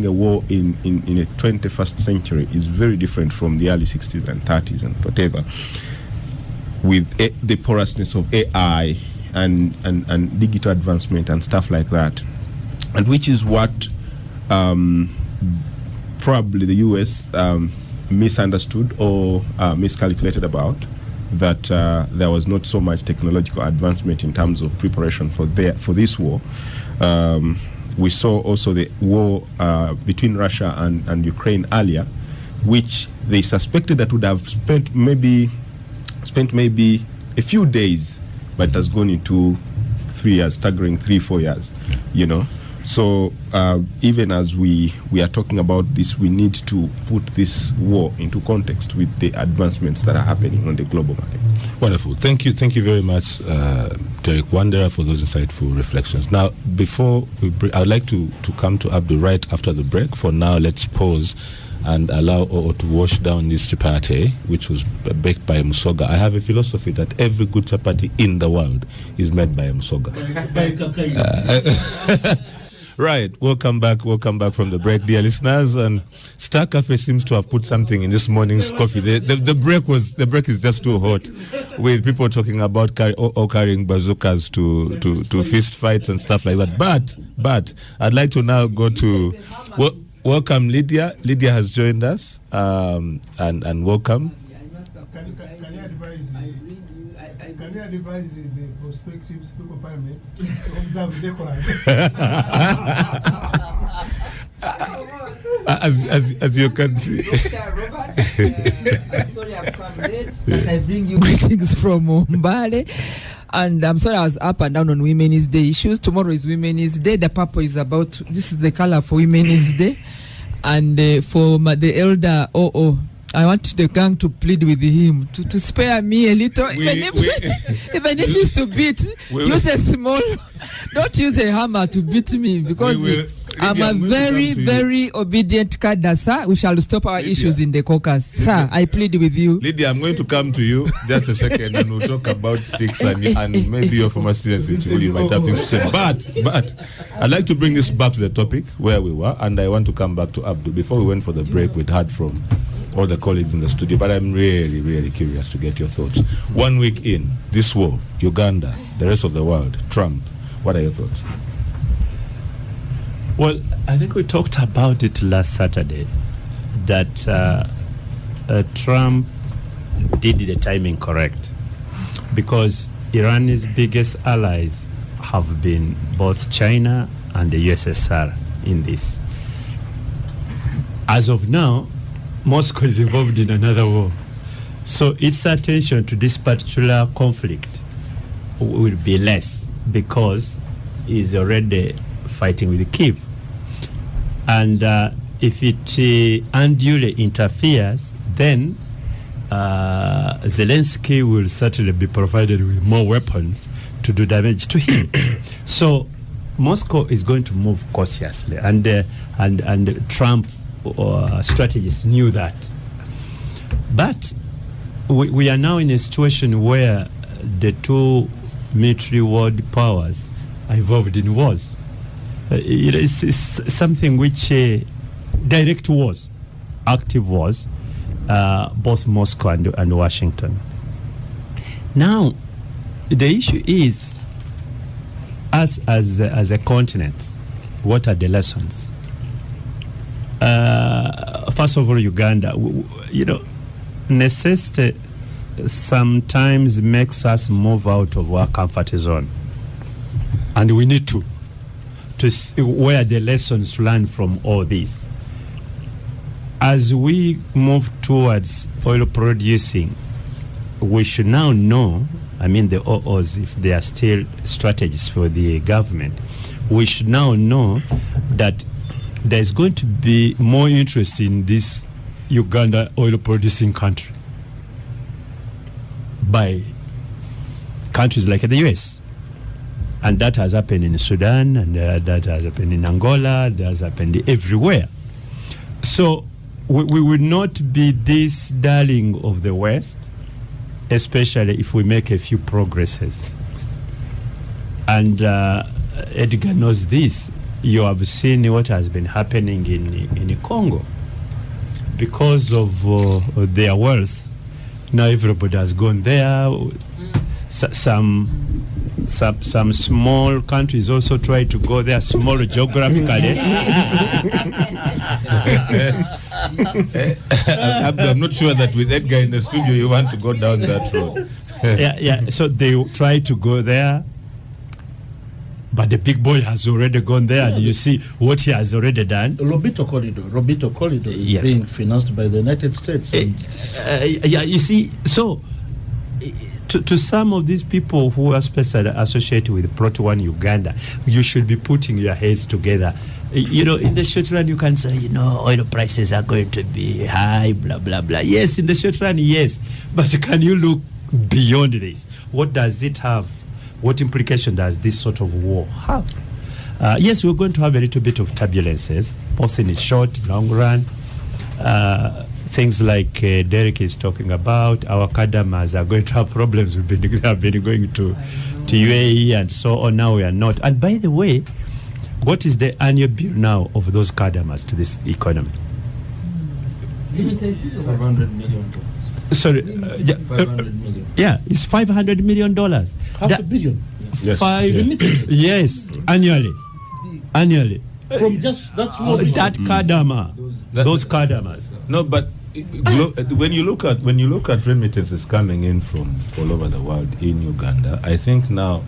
Speaker 4: a war in a 21st century is very different from the early 60s and 30s and whatever, with the porousness of AI and digital advancement and stuff like that, and which is what probably the US misunderstood or miscalculated about, that there was not so much technological advancement in terms of preparation for this war. We saw also the war between Russia and Ukraine earlier, which they suspected that would have spent maybe a few days but it has gone into 3 years, staggering 3-4 years, you know. So even as we are talking about this, we need to put this war into context with the advancements that are happening on the global market.
Speaker 1: Wonderful. Thank you very much, Derek Wanderer, for those insightful reflections. Now, before we I would like to come to Abdul right after the break. For now, let's pause and allow Oo to wash down this chapati, which was baked by Musoga. I have a philosophy that every good chapati in the world is made by Musoga. Right, welcome back from the break, dear listeners. And Star Cafe seems to have put something in this morning's coffee. The break is just too hot, with people talking about carrying bazookas to fist fights and stuff like that. But I'd like to now go to welcome Lydia. Lydia has joined us, and welcome.
Speaker 5: Can you advise the prospective Speaker of Parliament to observe decorum?
Speaker 1: As you can see.
Speaker 6: Robert, I'm sorry I've come late, but I bring you greetings from Mbale. And I'm sorry I was up and down on Women's Day issues. Tomorrow is Women's Day. The purple is about, this is the color for Women's Day. And for the elder OO, I want the gang to plead with him to spare me a little, even if it's to beat. Use a small, don't use a hammer to beat me, because I'm a very obedient cadre, sir. We shall stop our issues in the caucus. Sir, I plead with you.
Speaker 1: Lydia, I'm going to come to you just a second, and we'll talk about sticks and maybe your former students in school. You might have things to say. But I'd like to bring this back to the topic where we were, and I want to come back to Abdul. Before we went for the break, we'd heard from all the colleagues in the studio, but I'm really curious to get your thoughts. 1 week in, this war, Uganda, the rest of the world, Trump, what are your thoughts?
Speaker 7: Well, I think we talked about it last Saturday, that Trump did the timing correct, because Iran's biggest allies have been both China and the USSR in this. As of now, Moscow is involved in another war. So its attention to this particular conflict will be less, because it's already fighting with Kyiv. And if it unduly interferes, then Zelensky will certainly be provided with more weapons to do damage to him. So Moscow is going to move cautiously, and Trump strategists knew that. But we are now in a situation where the two military world powers are involved in wars. It's something which direct wars, active wars, both Moscow and Washington. Now, the issue is, us as a continent, what are the lessons? First of all, Uganda, necessity sometimes makes us move out of our comfort zone, and we need to see where the lessons learned from all this. As we move towards oil producing, we should now know, the OOs, if they are still strategies for the government, we should now know that there's going to be more interest in this Uganda oil producing country by countries like the US. And that has happened in Sudan, and that has happened in Angola, that has happened everywhere. So we will not be this darling of the West, especially if we make a few progresses. And Edgar knows this. You have seen what has been happening in Congo. Because of their wealth, now everybody has gone there. Some small countries also try to go there, small geographically.
Speaker 1: I'm not sure that with Edgar in the studio you want to go down that road.
Speaker 7: Yeah. So they try to go there, but the big boy has already gone there, and you see what he has already done.
Speaker 2: Lobito Corridor is being financed by the United States.
Speaker 7: You see, so to some of these people who are especially associated with Plot 1 Uganda, you should be putting your heads together. You know, in the short run, you can say, you know, oil prices are going to be high, blah, blah, blah. Yes, in the short run, yes. But can you look beyond this? What does it have? What implication does this sort of war have? Yes, we're going to have a little bit of turbulences, both in the short, long run. Things like Derek is talking about, our cadamas are going to have problems. Have been going to UAE and so on. Now we are not. And by the way, what is the annual bill now of those cadamas to this economy?
Speaker 3: 500 million.
Speaker 7: Sorry,
Speaker 3: 500 million.
Speaker 7: Yeah, it's $500 million.
Speaker 2: Half a billion.
Speaker 7: Yes. Yes, annually.
Speaker 2: From just that small
Speaker 7: that kadama, those kadamas.
Speaker 1: No, but when you look at remittances coming in from all over the world in Uganda, I think now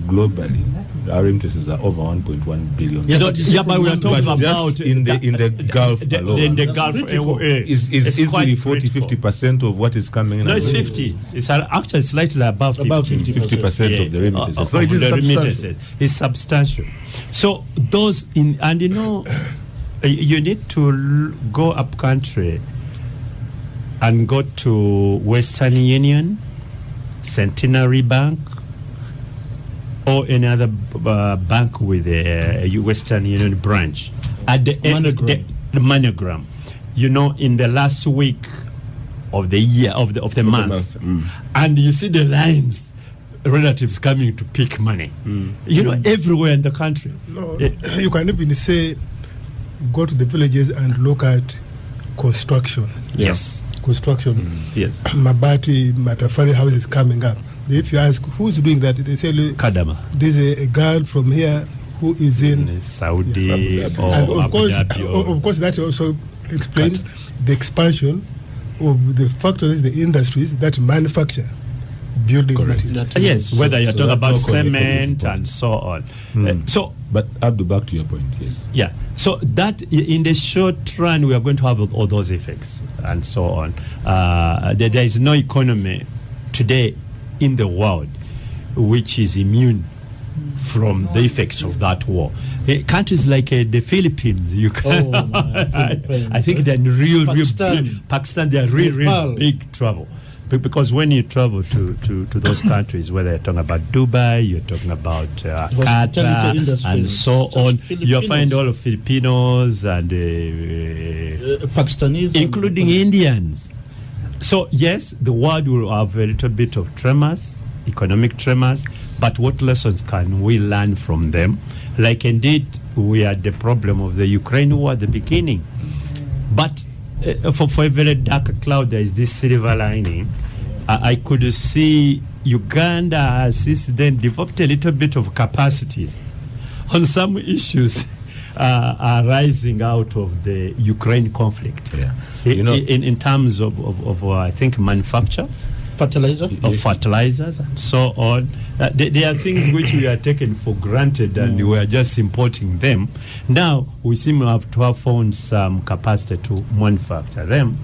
Speaker 1: globally our remittances are over 1.1 billion.
Speaker 7: Yeah, but we are talking about
Speaker 1: in the Gulf alone.
Speaker 7: In the Gulf
Speaker 1: is easily 40-50% of what is coming in.
Speaker 7: No, it's 50. It's actually slightly above 50%.
Speaker 2: About 50%
Speaker 1: of the remittances.
Speaker 7: So it is substantial. It's substantial. So those and you know, you need to go up country and go to Western Union, Centenary Bank, or any other bank with a Western Union branch. At the monogram. You know, in the last week of the year, of the month. And you see the lines, relatives coming to pick money. You know, everywhere in the country.
Speaker 5: No, you can even say, go to the villages and look at construction.
Speaker 7: Yes.
Speaker 5: Construction.
Speaker 7: Yes.
Speaker 5: Mabati, Matafari houses coming up. If you ask who's doing that, they tell you,
Speaker 7: Kadama.
Speaker 5: There's a girl from here who is in
Speaker 7: Saudi or
Speaker 5: and
Speaker 7: Abu Dhabi.
Speaker 5: of course, that also explains the expansion of the factories, the industries that manufacture building materials.
Speaker 7: Yes, whether you're talking about cement and so on.
Speaker 1: But Abdu, back to your point, yes.
Speaker 7: Yeah. So that in the short run, we are going to have all those effects and so on. There is no economy today in the world which is immune from the effects of that war. Countries like the Philippines, you can. I think they're in real Pakistan. They are real big trouble. Because when you travel to those countries, whether you're talking about Dubai, you're talking about Qatar, and so on, you'll find all of Filipinos and
Speaker 2: Pakistanis,
Speaker 7: including Indians. So yes, the world will have a little bit of tremors, economic tremors, but what lessons can we learn from them? Like indeed, we had the problem of the Ukraine war at the beginning. But for a very dark cloud, there is this silver lining. I could see Uganda has since then developed a little bit of capacities on some issues arising out of the Ukraine conflict.
Speaker 1: Yeah.
Speaker 7: In terms of I think manufacture, fertilizers and so on. There are things which we are taken for granted and we are just importing them. Now we seem to have found some capacity to manufacture them.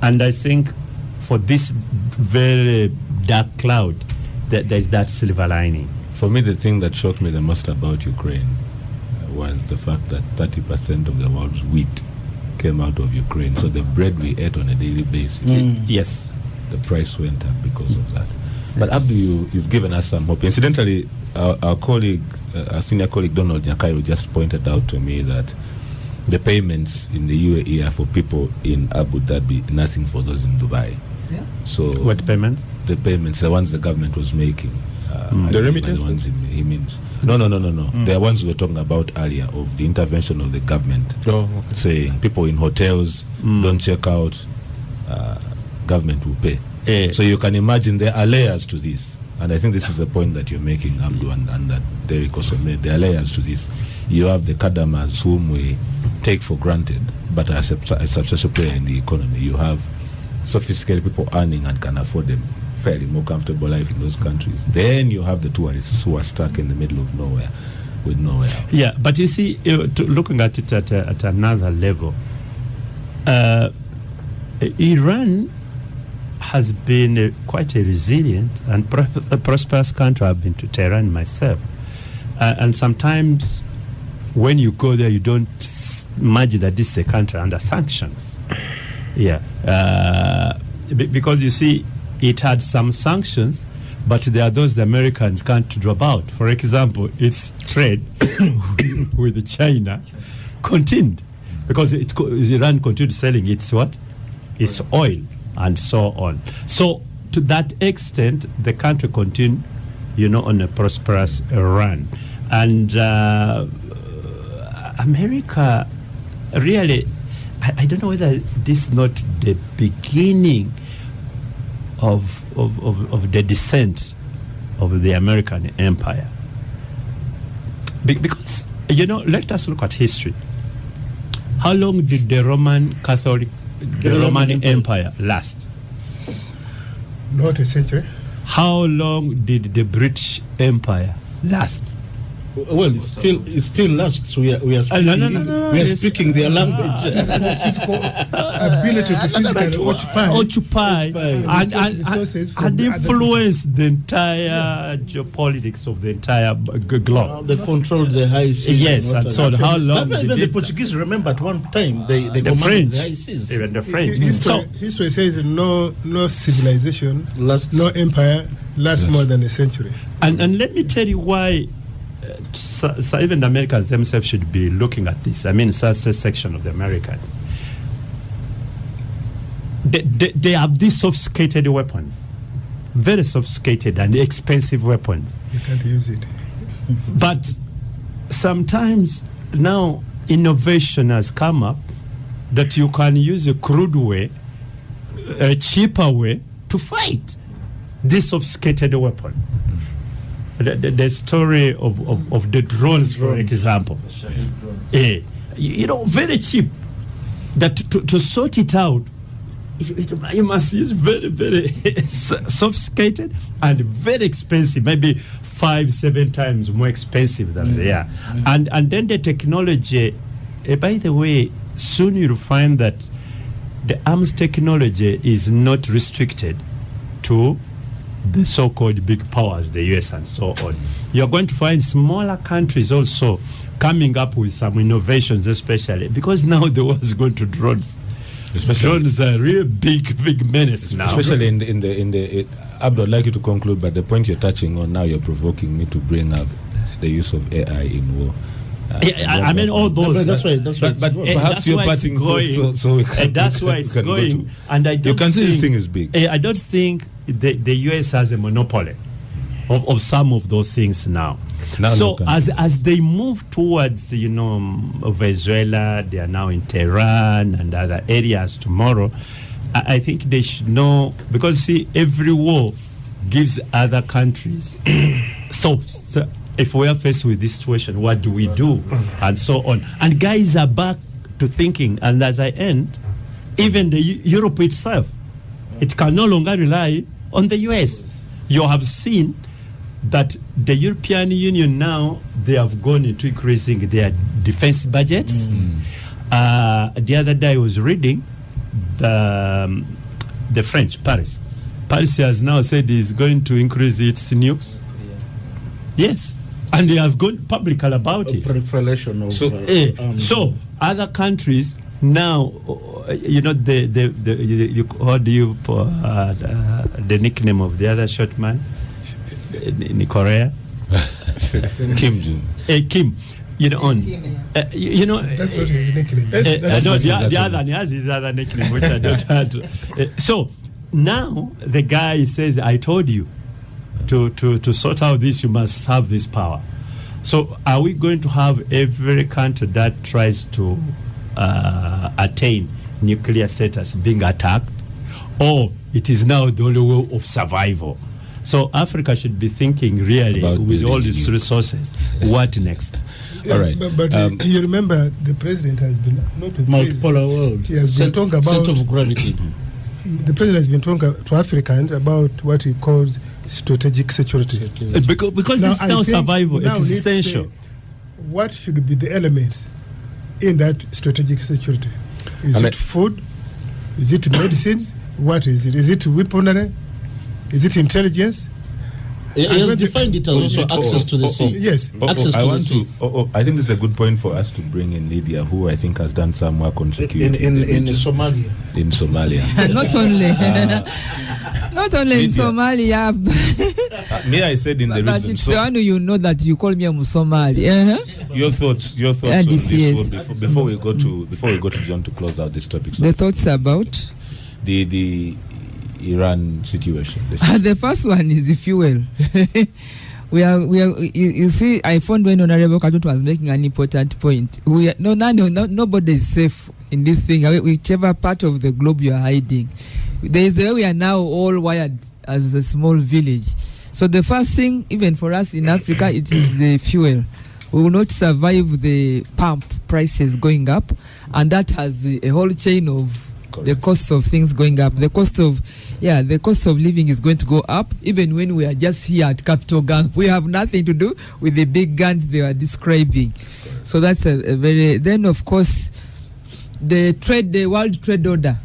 Speaker 7: And I think for this very dark cloud, there is that silver lining.
Speaker 1: For me, the thing that shocked me the most about Ukraine was the fact that 30% of the world's wheat came out of Ukraine. So the bread we ate on a daily basis.
Speaker 7: Yes.
Speaker 1: The price went up because of that. But Abdu, you've given us some hope. Incidentally, our colleague, our senior colleague Donald Nyakairo just pointed out to me that the payments in the UAE are for people in Abu Dhabi, nothing for those in Dubai.
Speaker 6: Yeah.
Speaker 1: So
Speaker 7: what payments?
Speaker 1: The payments, the ones the government was making.
Speaker 4: The remittances?
Speaker 1: The ones he means. No. The ones we were talking about earlier of the intervention of the government. Saying people in hotels don't check out, government will pay. So you can imagine there are layers to this. And I think this is the point that you're making, Abdu, and that Derek also made. There are layers to this. You have the Kadamas whom we take for granted, but are a substantial player in the economy. You have sophisticated people earning and can afford a fairly more comfortable life in those countries. Then you have the tourists who are stuck in the middle of nowhere with nowhere.
Speaker 7: Yeah, but you see, looking at it at another level, Iran has been quite a resilient and prosperous country. I've been to Tehran myself. And sometimes when you go there, you don't imagine that this is a country under sanctions. Yeah. Because you see, it had some sanctions, but there are those the Americans can't drop out. For example, its trade with China continued because Iran continued selling its what? Its oil and so on. So to that extent, the country continued, on a prosperous run. And America really, I don't know whether this is not the beginning of the descent of the American empire. Because, let us look at history. How long did the Roman Empire last?
Speaker 5: Not a century.
Speaker 7: How long did the British Empire last?
Speaker 2: Well, it still lasts. We are speaking, we are speaking their language.
Speaker 5: Ability to physically
Speaker 7: occupy and influence the entire geopolitics of the entire globe.
Speaker 2: They controlled the high seas.
Speaker 7: Yes, and so how long?
Speaker 2: Even the Portuguese, remember, at one time they
Speaker 7: the French,
Speaker 2: the high seas.
Speaker 7: Even the French.
Speaker 5: History says no civilization, no empire lasts more than a century.
Speaker 7: And let me tell you why. So even the Americans themselves should be looking at this. I mean, such a section of the Americans. They have these sophisticated weapons, very sophisticated and expensive weapons.
Speaker 5: You can't use it.
Speaker 7: But sometimes now innovation has come up that you can use a crude way, a cheaper way to fight this sophisticated weapon. The story of the drones, for example. Very cheap. That to sort it out, you must use very, very sophisticated and very expensive, maybe 5-7 times more expensive than they are. And then the technology, by the way, soon you'll find that the arms technology is not restricted to the so-called big powers, the US and so on. You're going to find smaller countries also coming up with some innovations, especially because now the world is going to drones. Drones are really big menace now.
Speaker 1: Especially in the Abdul, I'd like you to conclude, but the point you're touching on now, you're provoking me to bring up the use of AI in war.
Speaker 7: I mean, all those.
Speaker 2: That's why.
Speaker 1: But perhaps you're passing through, so we can,
Speaker 7: that's why it's going. And I don't.
Speaker 1: You can see this thing is big.
Speaker 7: I don't think the US has a monopoly of some of those things now. So as they move towards Venezuela, they are now in Tehran and other areas tomorrow. I think they should know, because see, every war gives other countries thoughts. So if we are faced with this situation, what do we do? And so on. And guys are back to thinking. And as I end, even the Europe itself, it can no longer rely on the US. You have seen that the European Union now, they have gone into increasing their defense budgets. The other day I was reading the French, Paris. Paris has now said is going to increase its nukes. Yes. And they have gone public about it.
Speaker 2: Proliferation of
Speaker 7: so other countries now, how do you the nickname of the other short man in Korea?
Speaker 1: Kim Jong.
Speaker 7: Kim.
Speaker 5: That's not his nickname.
Speaker 7: The other has his other nickname, which I don't have. So now the guy says, "I told you to sort out this, you must have this power." So are we going to have every country that tries to attain nuclear status being attacked, or it is now the only way of survival? So Africa should be thinking really about with all these resources, what next?
Speaker 5: Yeah,
Speaker 1: all right.
Speaker 5: But you remember the president has been not a
Speaker 2: multipolar world.
Speaker 5: He has been talking about
Speaker 2: center of gravity.
Speaker 5: The president has been talking to Africans about what he calls strategic security.
Speaker 7: Because now, this is now survival. It is essential.
Speaker 5: What should be the elements in that strategic security? Is it food? Is it medicines? What is it? Is it weaponry? Is it intelligence?
Speaker 2: He has defined it as also access to the sea.
Speaker 5: Yes.
Speaker 2: Access to the sea.
Speaker 1: I think this is a good point for us to bring in Lydia, who I think has done some work on security
Speaker 2: in Somalia.
Speaker 1: In Somalia.
Speaker 6: Not only, not only in Somalia.
Speaker 1: Me, I said in the
Speaker 6: but
Speaker 1: region.
Speaker 6: It's the one you know that you call me a Somali.
Speaker 1: Your thoughts on this before we go to John to close out this topic.
Speaker 6: The thoughts about
Speaker 1: the Iran situation.
Speaker 6: The first one is the fuel. You see, I found when Honorable Kadut was making an important point. Nobody is safe in this thing. Whichever part of the globe you are hiding, we are now all wired as a small village. So the first thing, even for us in Africa, it is the fuel. We will not survive the pump prices going up, and that has a whole chain of the cost of things going up. The cost of living is going to go up. Even when we are just here at Capital Gang, we have nothing to do with the big guns they are describing. So that's a very. Then of course, the World Trade Order.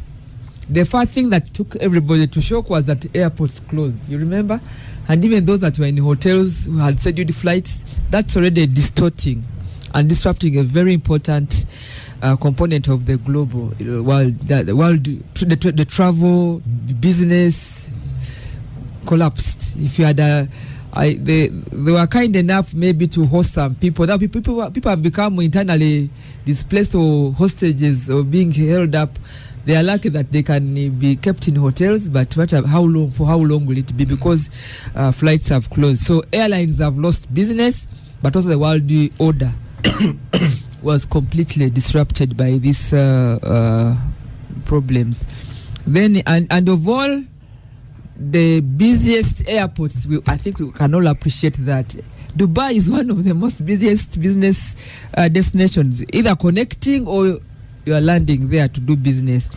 Speaker 6: The first thing that took everybody to shock was that airports closed. You remember? And even those that were in hotels who had scheduled flights, that's already distorting and disrupting a very important component of the global world. The travel business collapsed. If you had they were kind enough maybe to host some people. Now people have become internally displaced or hostages or being held up. They are lucky that they can be kept in hotels, but for how long will it be? Because flights have closed. So airlines have lost business, but also the world order was completely disrupted by these problems. Then, and of all the busiest airports, I think we can all appreciate that Dubai is one of the most busiest business destinations, either connecting or you are landing there to do business.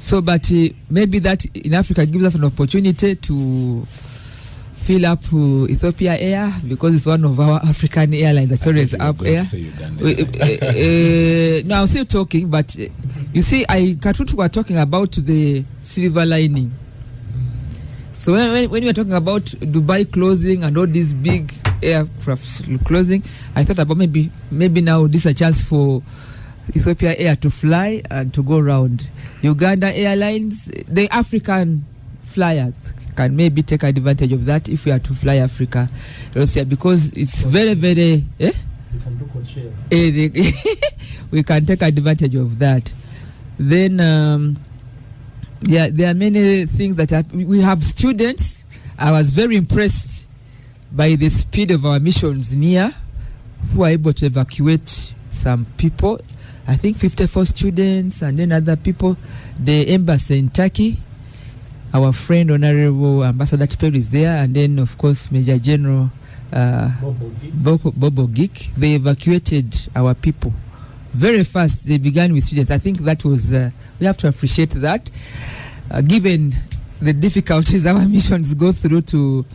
Speaker 6: So, but maybe that in Africa gives us an opportunity to fill up Ethiopia Air, because it's one of our African airlines that's always up air. No, I'm still talking, but you see, Katut were talking about the silver lining. So when we were talking about Dubai closing and all these big aircraft closing, I thought about maybe now this is a chance for Ethiopia Air to fly and to go around. Uganda Airlines, the African flyers can maybe take advantage of that if we are to fly Africa, because it's very, very. We can take advantage of that. Then, there are many things that we have students. I was very impressed by the speed of our missions near, who are able to evacuate some people. I think 54 students and then other people. The embassy in Turkey, our friend Honorable Ambassador Tipel is there, and then of course Major General Bobo Geek. They evacuated our people very fast. They began with students. I think that was we have to appreciate that, given the difficulties our missions go through to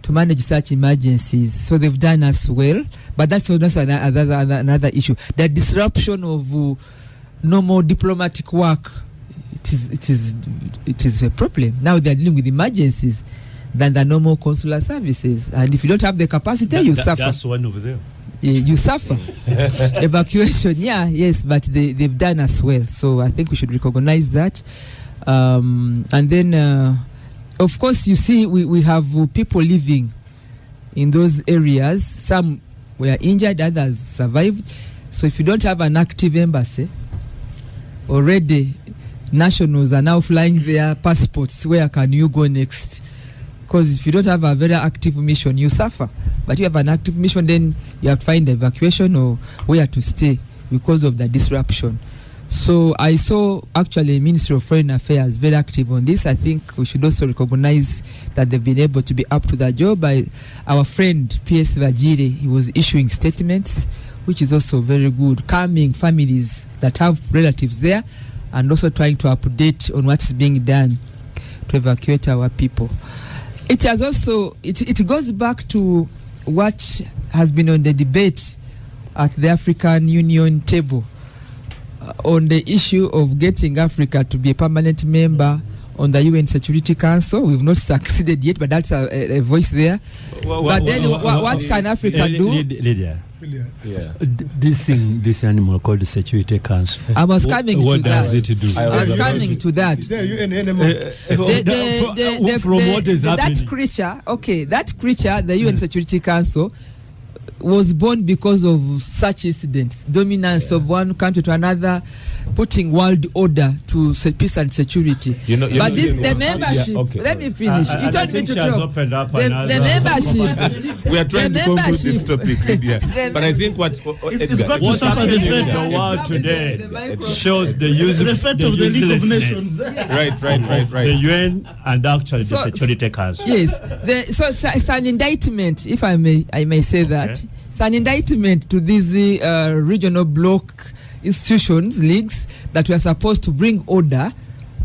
Speaker 6: manage such emergencies. So they've done us well, but that's another issue. The disruption of normal diplomatic work. It is a problem. Now they're dealing with emergencies than the normal consular services, and if you don't have the capacity, you suffer.
Speaker 7: That's one over there.
Speaker 6: You suffer. Evacuation, yes, but they've done us well. So I think we should recognize that. And then, of course, you see, we have people living in those areas. Some were injured, others survived. So if you don't have an active embassy, already nationals are now flying their passports. Where can you go next? Because if you don't have a very active mission, you suffer. But you have an active mission, then you have to find evacuation or where to stay because of the disruption. So I saw actually Ministry of Foreign Affairs very active on this. I think we should also recognize that they've been able to be up to that job. By our friend P.S. Vajiri, he was issuing statements, which is also very good, calming families that have relatives there, and also trying to update on what's being done to evacuate our people. It has also, it goes back to what has been on the debate at the African Union table on the issue of getting Africa to be a permanent member on the UN Security Council. We've not succeeded yet, but that's a voice there. But then what can Africa do?
Speaker 7: Lydia.
Speaker 1: Yeah.
Speaker 7: This animal called the Security Council.
Speaker 6: I was coming to that.
Speaker 7: What does it do?
Speaker 6: I was coming to that.
Speaker 7: From what is happening?
Speaker 6: That creature, the UN Security Council, was born because of such incidents, dominance of one country to another, putting world order to peace and security. The membership. Let me finish. You told me to talk. The membership.
Speaker 1: We are trying to conclude this topic, Lydia. But I think what
Speaker 7: what's happening in the world today shows the uselessness.
Speaker 1: Right.
Speaker 7: The UN and actually the Security Council.
Speaker 6: Yes. So it's an indictment, if I may say that.
Speaker 7: Okay.
Speaker 6: It's an indictment to these regional bloc institutions, leagues, that were supposed to bring order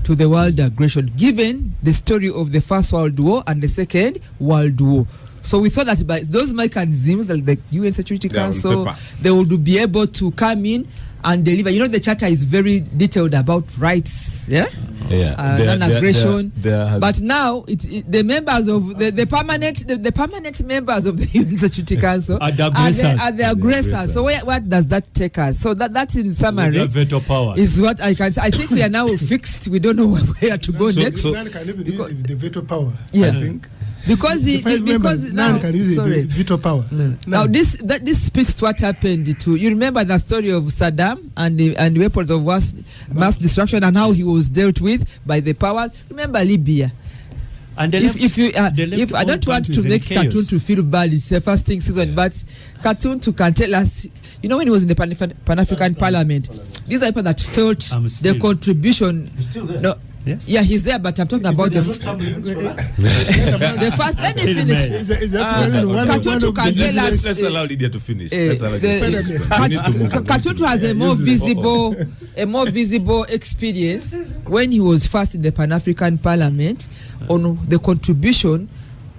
Speaker 6: to the world aggression, given the story of the First World War and the Second World War. So we thought that by those mechanisms, like the UN Security Council, they would be able to come in and deliver. The charter is very detailed about rights, non-aggression. But now the members of the permanent members of the UN Security Council are the aggressors. So what does that take us? So that in summary
Speaker 7: veto power
Speaker 6: is what I can say. I think we are now fixed. We don't know where to go next.
Speaker 5: So can even use the veto power.
Speaker 6: Yeah.
Speaker 1: I think.
Speaker 6: Because
Speaker 5: now can use the veto power.
Speaker 6: Now this speaks to what happened to you. Remember the story of Saddam and the weapons of mass destruction and how he was dealt with by the powers. Remember Libya. And if I don't want to make Cartoon to feel bad, it's the fasting season, but Cartoon can tell us. When he was in the Pan-African Parliament, these are people that felt the contribution. No.
Speaker 7: Yes.
Speaker 6: Yeah, he's there, but I'm talking about the first. Let me finish.
Speaker 1: Let's allow Lydia to finish.
Speaker 6: Katutu has a more visible experience when he was first in the Pan-African Parliament on the contribution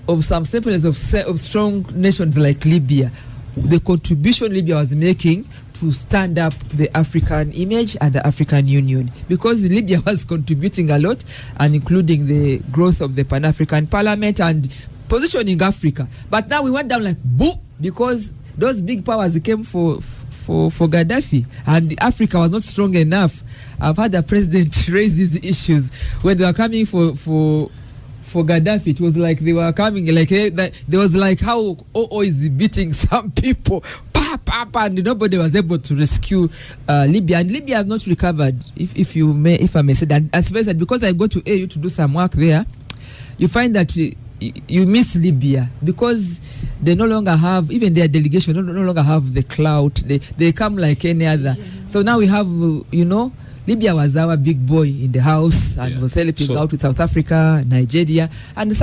Speaker 6: of some samples of strong nations like Libya. The contribution Libya was making to stand up the African image and the African Union, because Libya was contributing a lot and including the growth of the Pan-African Parliament and positioning Africa. But now we went down like boom, because those big powers came for Gaddafi and Africa was not strong enough. I've had the president raise these issues when they were coming for Gaddafi. It was like they were coming like there was like how OO is beating some people, and nobody was able to rescue Libya, and Libya has not recovered. If I may say that, as I said, because I go to AU to do some work there, you find that you miss Libya because they no longer have, even their delegation no longer have the clout. They come like any other. So now we have Libya was our big boy in the house and was helping out with South Africa, Nigeria, and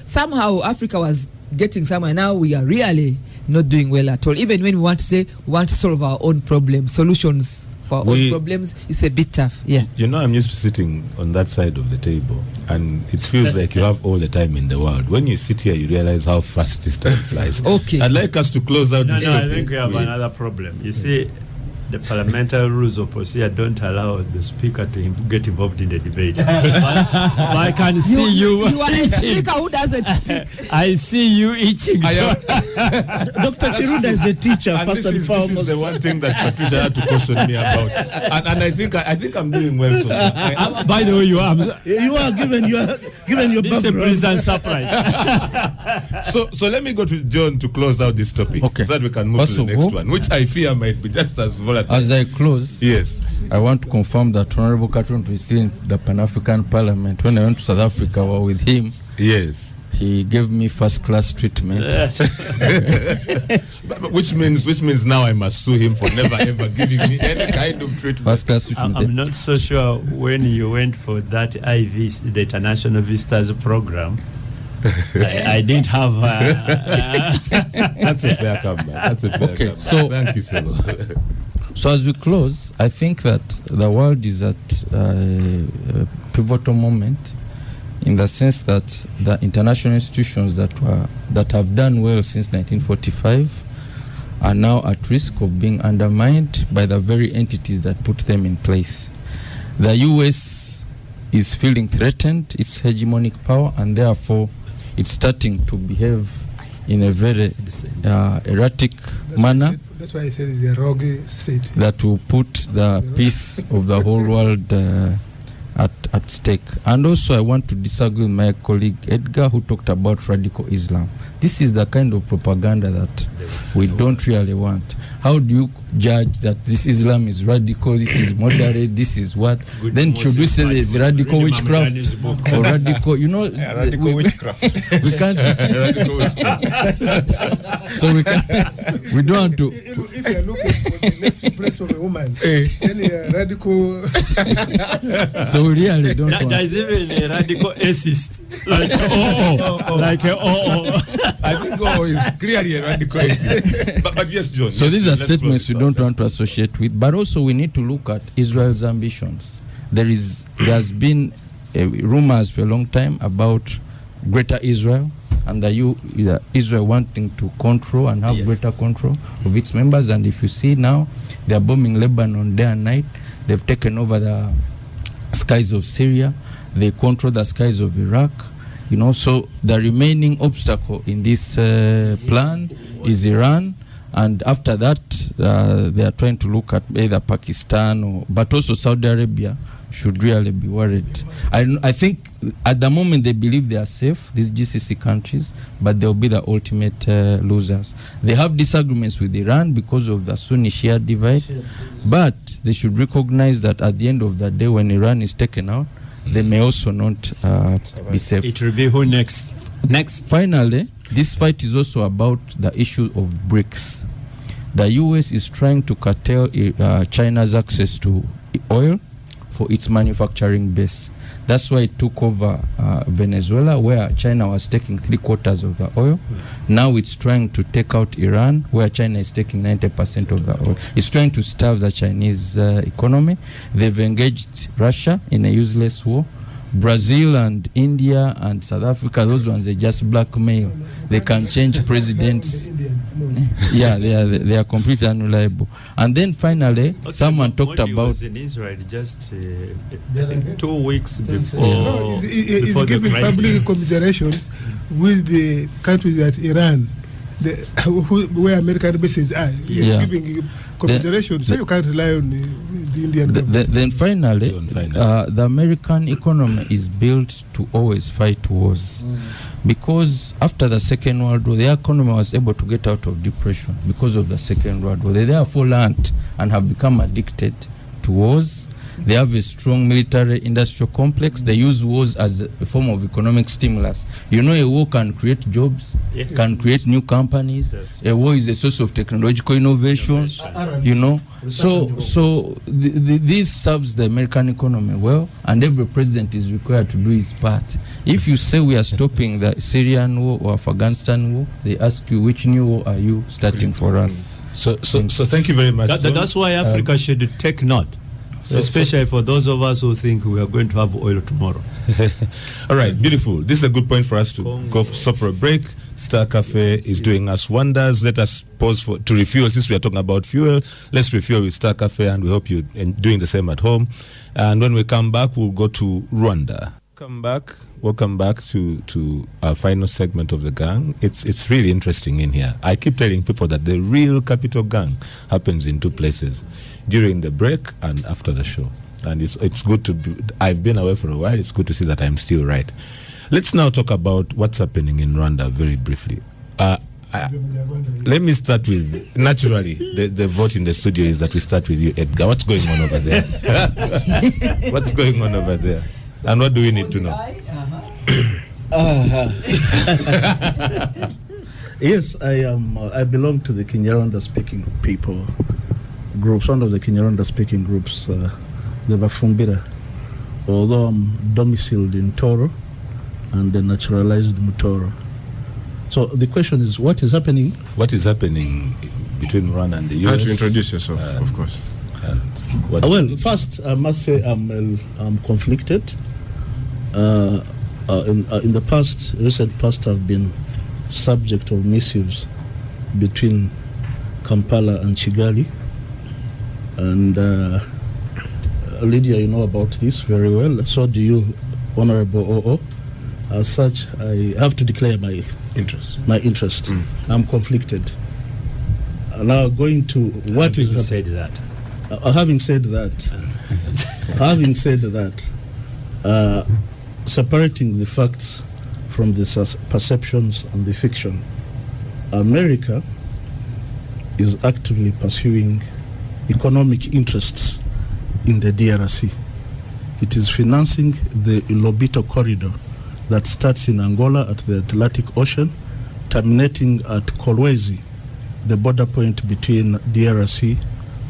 Speaker 6: somehow Africa was getting somewhere. Now we are really not doing well at all. Even when we want to say we want to solve our own problems, solutions for our own problems, it's a bit tough. Yeah.
Speaker 1: I'm used to sitting on that side of the table, and it feels like you have all the time in the world. When you sit here, you realize how fast this time flies.
Speaker 6: Okay.
Speaker 1: I'd like us to close out this topic.
Speaker 7: I think we have another problem. You see, the parliamentary rules of procedure don't allow the speaker to get involved in the debate. but I can see you.
Speaker 6: You are a speaker who doesn't speak.
Speaker 7: I see you itching.
Speaker 2: Dr. Chiruda is a teacher, first and foremost.
Speaker 1: This is the one thing that Patricia had to caution me about, and I think I'm doing well so far.
Speaker 7: By the way, you are
Speaker 2: given your
Speaker 7: this
Speaker 2: background.
Speaker 7: Is a pleasant surprise.
Speaker 1: So let me go to John to close out this topic, so that we can move to the next one, which I fear might be just as volatile.
Speaker 3: As I close,
Speaker 1: yes,
Speaker 3: I want to confirm that Honorable Carton received the Pan-African Parliament. When I went to South Africa, while with him,
Speaker 1: yes,
Speaker 3: he gave me first-class treatment.
Speaker 1: which means now I must sue him for never ever giving me any kind of treatment.
Speaker 3: First-class treatment.
Speaker 7: I'm not so sure when you went for that IV, the International Visitors Program. I didn't have.
Speaker 1: That's a fair comeback. Comeback.
Speaker 3: So
Speaker 1: thank you, sir.
Speaker 3: So as we close, I think that the world is at a pivotal moment, in the sense that the international institutions that have done well since 1945 are now at risk of being undermined by the very entities that put them in place. The US is feeling threatened, its hegemonic power, and therefore it's starting to behave in a very erratic manner.
Speaker 5: That's why I said it's a rogue state.
Speaker 3: That will put the peace of the whole world at stake. And also I want to disagree with my colleague Edgar, who talked about radical Islam. This is the kind of propaganda that we don't really want. How do you judge that this Islam is radical, this is moderate, this is what?
Speaker 7: Good.
Speaker 3: Then should we say there's radical witchcraft or radical,
Speaker 4: radical witchcraft.
Speaker 3: We can't.
Speaker 4: Radical witchcraft.
Speaker 3: So we don't want to.
Speaker 5: If you look at the left breast of a woman, then you're radical.
Speaker 3: So we really don't want.
Speaker 7: There's even a radical atheist. Like,
Speaker 1: I think is clearly a radical. but yes, John.
Speaker 3: So
Speaker 1: yes,
Speaker 3: these are statements we don't want to associate with. But also we need to look at Israel's ambitions. There's been rumors for a long time about Greater Israel, and Israel wanting to control and have greater control of its members. And if you see now, they are bombing Lebanon day and night. They've taken over the skies of Syria. They control the skies of Iraq. So the remaining obstacle in this plan is Iran. And after that, they are trying to look at either Pakistan but also Saudi Arabia should really be worried. I think at the moment they believe they are safe, these GCC countries, but they'll be the ultimate losers. They have disagreements with Iran because of the Sunni-Shia divide, but they should recognize that at the end of the day, when Iran is taken out, they may also not be safe.
Speaker 7: It will be who next?
Speaker 3: Finally, this fight is also about the issue of BRICS. The US is trying to curtail China's access to oil for its manufacturing base. That's why it took over Venezuela, where China was taking 3/4 of the oil. Now it's trying to take out Iran, where China is taking 90% of the oil. It's trying to starve the Chinese economy. They've engaged Russia in a useless war. Brazil and India and South Africa, those ones, they just blackmail. They can change presidents. Yeah, they are completely unreliable. And then finally, someone talked about...
Speaker 7: was in Israel just I think 2 weeks before,
Speaker 5: He's
Speaker 7: before the
Speaker 5: giving
Speaker 7: crisis.
Speaker 5: public commiserations with the countries that Iran, where American bases are. He's giving commiserations, so you can't rely on the Indian government.
Speaker 3: Then finally, the American economy is built to always fight wars. Because after the Second World War, the economy was able to get out of depression because of the Second World War. They therefore learned and have become addicted to wars. They have a strong military-industrial complex. They use wars as a form of economic stimulus. A war can create jobs, can create new companies. Yes. A war is a source of technological innovation. So this serves the American economy well, and every president is required to do his part. If you say we are stopping the Syrian war or Afghanistan war, they ask you, which new war are you starting for us?
Speaker 1: So thank you very much.
Speaker 7: That's why Africa should take note. Especially for those of us who think we are going to have oil tomorrow.
Speaker 1: All right, beautiful. This is a good point for us to go stop for a break. Star Cafe is doing us wonders. Let us pause to refuel. Since we are talking about fuel, let's refuel with Star Cafe, and we hope you're doing the same at home. And when we come back, we'll go to Rwanda. Welcome back to our final segment of the gang. It's really interesting in here. I keep telling people that the real Capital Gang happens in 2 places, during the break and after the show. And it's good to be, I've been away for a while. It's good to see that I'm still right. Let's now talk about what's happening in Rwanda very briefly. Let me start with, naturally, the vote in the studio is that we start with you, Edgar. What's going on over there? What's going on over there? And what do we need to know?
Speaker 2: Yes, I belong to the Kinyarwanda-speaking people groups, one of the Kinyarwanda-speaking groups, the Bafumbira. Although I'm domiciled in Toro and naturalized Mutoro. So the question is, what is happening?
Speaker 1: What is happening between Rwanda and the US?
Speaker 4: How to introduce yourself, of course.
Speaker 2: Well, first I must say I'm conflicted. In the past, recent past, I've been subject of misuse between Kampala and Kigali, and Lydia, you know about this very well. So do you, Honorable OO. As such, I have to declare my interest. I'm conflicted. Now going to what is
Speaker 7: said that.
Speaker 2: Having said that, separating the facts from the perceptions and the fiction, America is actively pursuing economic interests in the DRC. It is financing the Lobito corridor that starts in Angola at the Atlantic Ocean, terminating at Kolwezi, the border point between DRC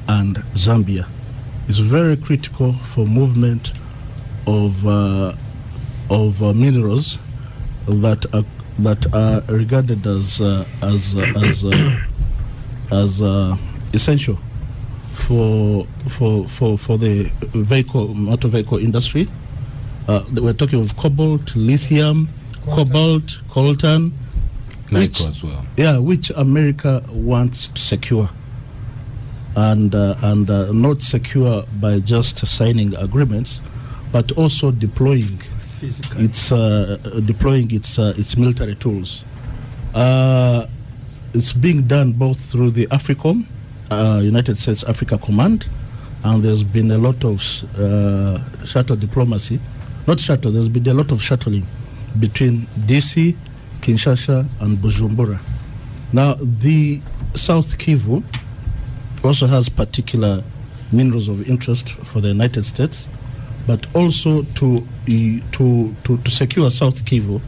Speaker 2: and Zambia. It's very critical for movement of minerals that are regarded as essential for the motor vehicle industry. We're talking of cobalt, lithium, coltan,
Speaker 1: Nico as well.
Speaker 2: Yeah, which America wants to secure, and not secure by just signing agreements, but also deploying its military tools. It's being done both through the AFRICOM, United States Africa Command, and there's been a lot of shuttle diplomacy. There's been a lot of shuttling between DC, Kinshasa, and Bujumbura. Now, the South Kivu also has particular minerals of interest for the United States, but also to secure South Kivu,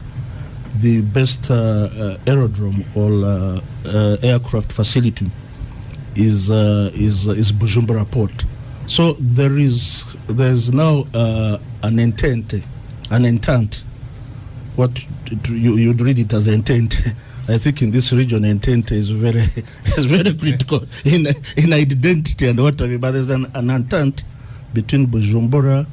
Speaker 2: the best aerodrome or aircraft facility is Bujumbura Port. So there's now an intent. What you'd read it as intent. I think in this region, intent is very critical in identity and whatever. But there's an intent between Bujumbura,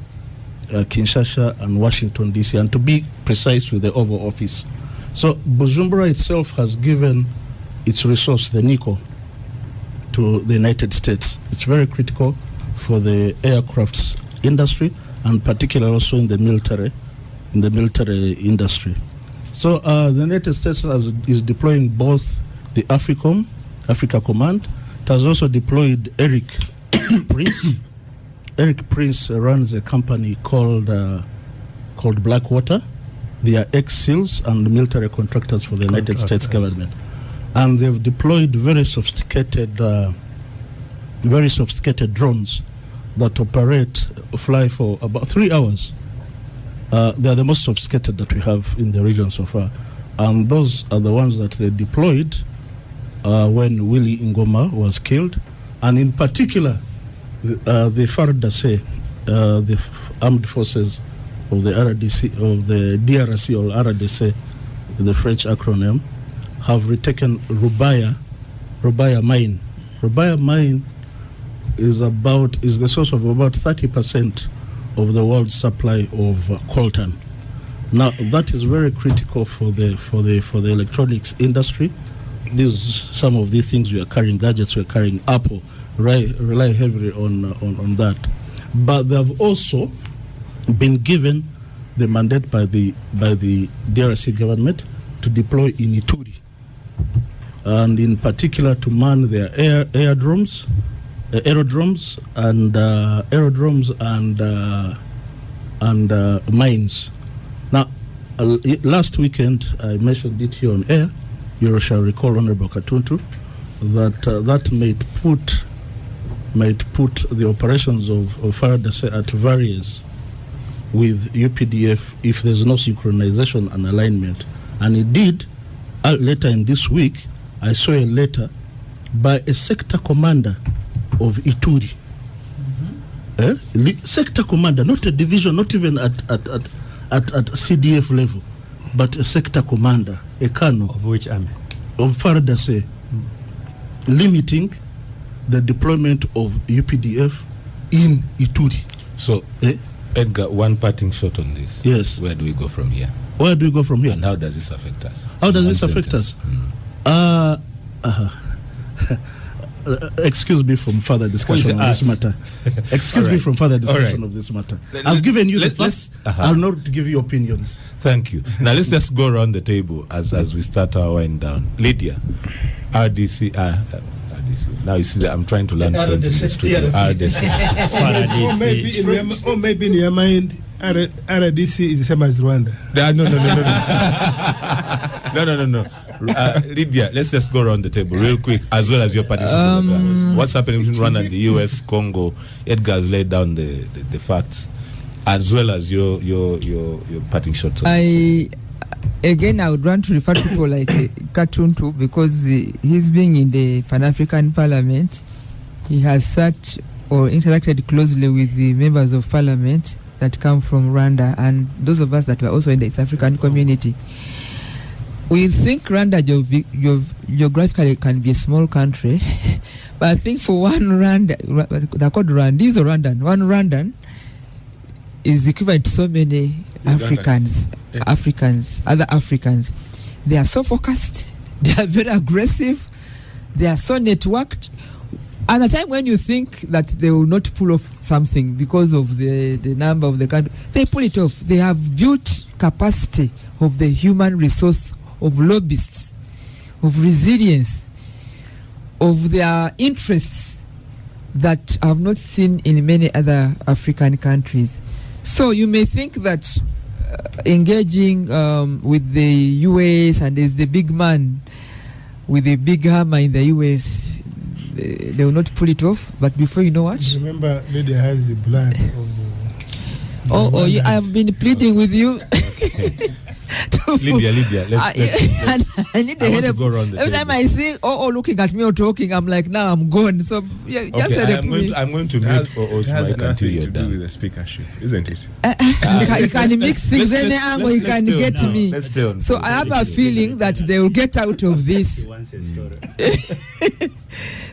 Speaker 2: Kinshasa, and Washington D.C. And to be precise, with the Oval Office. So Bujumbura itself has given its resource, the nickel, to the United States. It's very critical for the aircrafts industry, and particularly also in the military industry. So the United States is deploying both the AFRICOM, Africa Command. It has also deployed Eric Prince. Eric Prince runs a company called Blackwater. They are ex-SEALs and military contractors for the United States government. And they've deployed very sophisticated drones that fly for about 3 hours. They are the most sophisticated that we have in the region so far. And those are the ones that they deployed when Willie Ngoma was killed. And in particular, the FARDC, the armed forces of the DRC or RDC, the French acronym, have retaken Rubaya mine. Rubaya mine is the source of about 30% of the world's supply of coltan. Now that is very critical for the electronics industry. Some of these things we are carrying, gadgets we are carrying, Apple rely heavily on that. But they have also been given the mandate by the DRC government to deploy in Ituri, and in particular to man their aerodromes and mines. Now, last weekend I mentioned it here on air. You shall recall, Honorable Katuntu, that might put the operations of FARDC at variance with UPDF if there's no synchronization and alignment. And indeed, later in this week, I saw a letter by a sector commander of Ituri. Sector commander, not a division, not even at CDF level, but a sector commander, a colonel.
Speaker 7: Of which army?
Speaker 2: Of FARDC, limiting the deployment of UPDF in Ituri.
Speaker 1: So, Edgar, one parting shot on this.
Speaker 2: Yes.
Speaker 1: Where do we go from here?
Speaker 2: And
Speaker 1: how does this affect us?
Speaker 2: excuse me from further discussion on this matter. Excuse me from further discussion of this matter. I've given you the facts. I'll not give you opinions.
Speaker 1: Thank you. Now let's just go around the table as we start our wind down. Lydia, RDC. Now you see that I'm trying to learn French in the studio. RDC.
Speaker 5: Or maybe in your mind, RDC is the same as Rwanda.
Speaker 1: No. Lydia, let's just go around the table real quick, as well as your participation. What's happening between Rwanda and the US, Congo? Edgar has laid down the facts, as well as your parting shots.
Speaker 6: I would want to refer to people like Katuntu, because he's being in the Pan-African Parliament. He has sat or interacted closely with the members of Parliament that come from Rwanda, and those of us that were also in the East African community. We think Rwanda geographically can be a small country, but I think for one Rwanda, they're called Rwandese or Rwandan. One Rwandan is equivalent to so many Africans, other Africans. They are so focused, they are very aggressive, they are so networked. And at a time when you think that they will not pull off something because of the number of the country, they pull it off. They have built capacity of the human resource, of lobbyists, of resilience, of their interests that I have not seen in many other African countries. So you may think that engaging with the US and there's the big man with a big hammer in the US, they will not pull it off. But before you know what?
Speaker 5: Remember, Lydia has the blood of...
Speaker 6: I have been pleading with you.
Speaker 1: Lydia, let's
Speaker 6: I need the help. Every time I see looking at me or talking, I'm like, now I'm gone. So just
Speaker 1: I'm going to mute O's mic until you're done.
Speaker 4: With the speakership, isn't it?
Speaker 6: You can mix things any angle, you can get me. So I have a feeling that they will get out of this.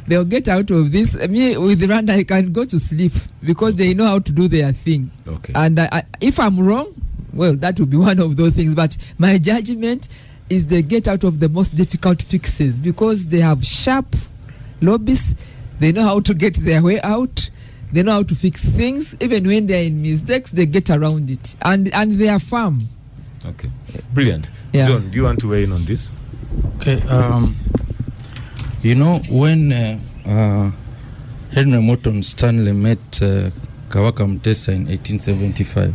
Speaker 6: They'll get out of this. Me with Rwanda, I can go to sleep because they know how to do their thing.
Speaker 1: Okay.
Speaker 6: And if I'm wrong, well, that will be one of those things. But my judgment is they get out of the most difficult fixes because they have sharp lobbyists. They know how to get their way out. They know how to fix things. Even when they're in mistakes, they get around it. And they are firm.
Speaker 1: Okay. Brilliant.
Speaker 6: Yeah.
Speaker 1: John, do you want to weigh in on this?
Speaker 3: Okay. When Henry Morton Stanley met Kawaka Mutesa in 1875,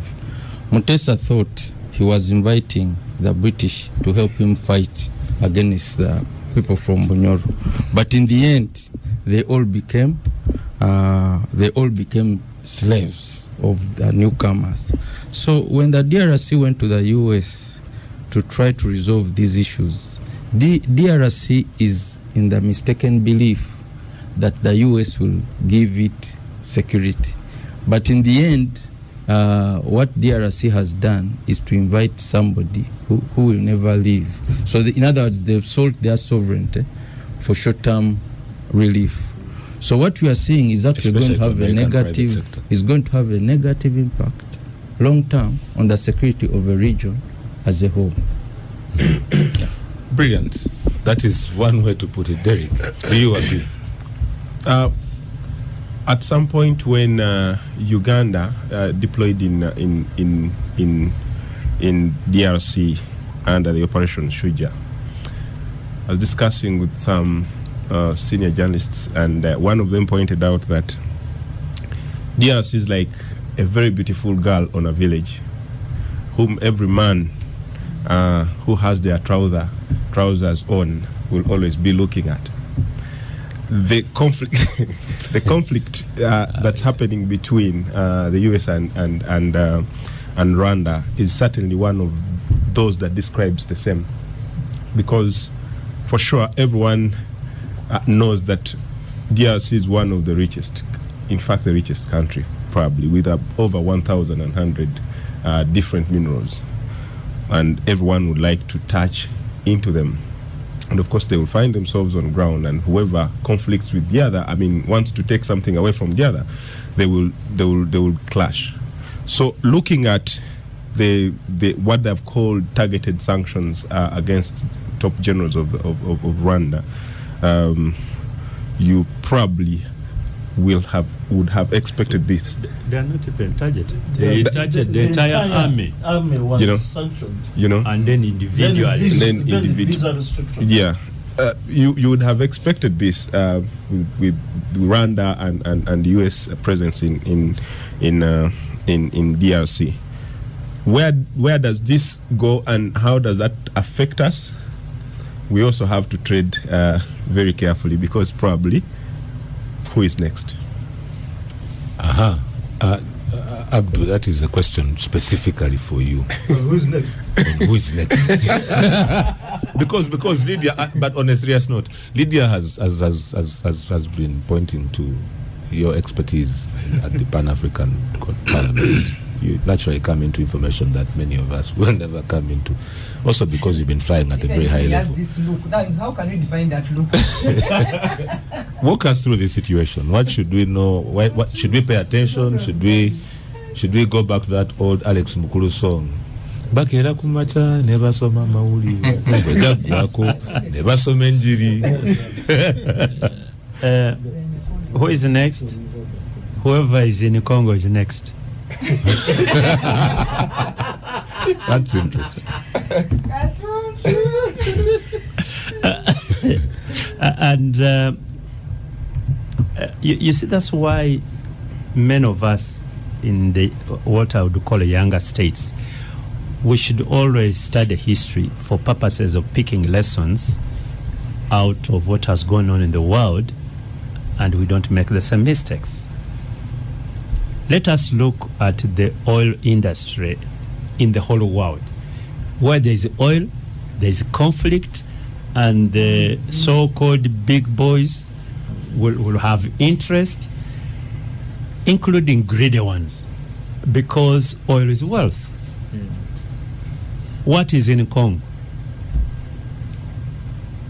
Speaker 3: Mutesa thought he was inviting the British to help him fight against the people from Bunyoro. But in the end, they all became slaves of the newcomers. So when the DRC went to the US to try to resolve these issues, the DRC is in the mistaken belief that the US will give it security. But in the end, what DRC has done is to invite somebody who will never leave. So in other words, they've sold their sovereignty for short-term relief. So what we are seeing is actually going to have a negative impact long-term on the security of a region as a whole.
Speaker 1: Brilliant. That is one way to put it. Derek, do you agree?
Speaker 4: At some point when Uganda deployed in DRC under the Operation Shuja, I was discussing with some senior journalists, and one of them pointed out that DRC is like a very beautiful girl on a village, whom every man who has their trousers on will always be looking at. The conflict that's happening between the US and Rwanda is certainly one of those that describes the same, because for sure everyone knows that DRC is one of the richest, in fact the richest country probably, with over 1,100 different minerals, and everyone would like to touch into them. And of course, they will find themselves on ground, and whoever conflicts with the other, wants to take something away from the other, they will clash. So, looking at what they've called targeted sanctions against top generals of Rwanda, you probably would have expected this.
Speaker 7: They are not even targeted. They target the entire army.
Speaker 2: Army was
Speaker 4: You know,
Speaker 2: sanctioned.
Speaker 7: And then individually.
Speaker 4: Then
Speaker 2: visa restrictions.
Speaker 4: Yeah. You would have expected this with Rwanda and the U.S. presence in DRC. Where does this go, and how does that affect us? We also have to tread very carefully, because probably who is next?
Speaker 1: Abdul, that is a question specifically for you.
Speaker 2: Who's next?
Speaker 1: Who is next? because Lydia, but on a serious note, Lydia has been pointing to your expertise at the Pan-African Parliament. You naturally come into information that many of us will never come into. Also because you've been flying at a very high level.
Speaker 6: This look. Now, how can we define that look?
Speaker 1: Walk us through the situation. What should we know? What should we pay attention? Should we go back to that old Alex Mukulu song? Bakera kumata never soma mauli bako never soma njiri.
Speaker 7: Who is next? Whoever is in Congo is next.
Speaker 1: That's interesting.
Speaker 7: And you see, that's why many of us in the what I would call younger states, we should always study history for purposes of picking lessons out of what has gone on in the world, and we don't make the same mistakes. Let us look at the oil industry in the whole world. Where there is oil, there is conflict, and the so-called big boys will have interest, including greedy ones, because oil is wealth. What is in Congo?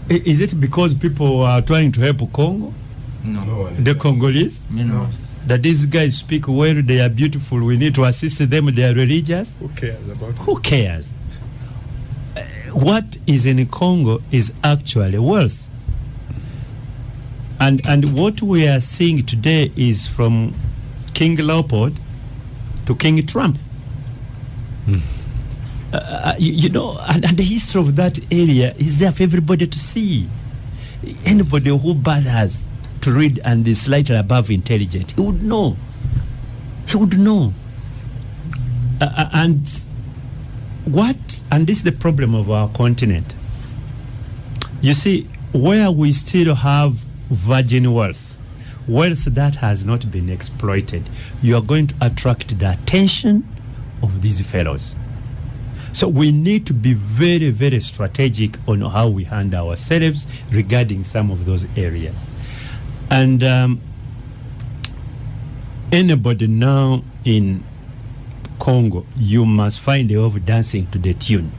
Speaker 7: Is it because people are trying to help Congo?
Speaker 3: No.
Speaker 7: The Congolese?
Speaker 3: Minerals.
Speaker 7: That these guys speak well, they are beautiful, we need to assist them, they are religious?
Speaker 5: Who cares about it?
Speaker 7: Who cares? What is in Congo is actually wealth. And what we are seeing today is from King Leopold to King Trump. You know, and the history of that area is there for everybody to see. Anybody who bothers to read and is slightly above intelligent, he would know. He would know. And this is the problem of our continent. You see, where we still have virgin wealth that has not been exploited, you are going to attract the attention of these fellows. So we need to be very, very strategic on how we handle ourselves regarding some of those areas. And anybody now in Congo, you must find a way of dancing to the tune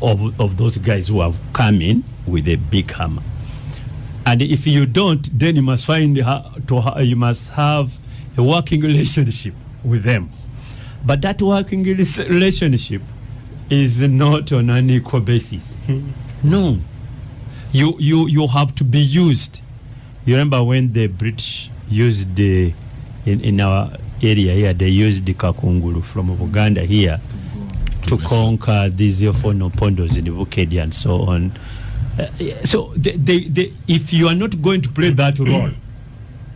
Speaker 7: of those guys who have come in with a big hammer. And if you don't, then you must you must have a working relationship with them. But that working relationship is not on an equal basis. No. You have to be used. You remember when the British used in our area here, they used the Kakungulu from Uganda here to conquer these Pondos in the Bukedi and so on. So if you are not going to play that role,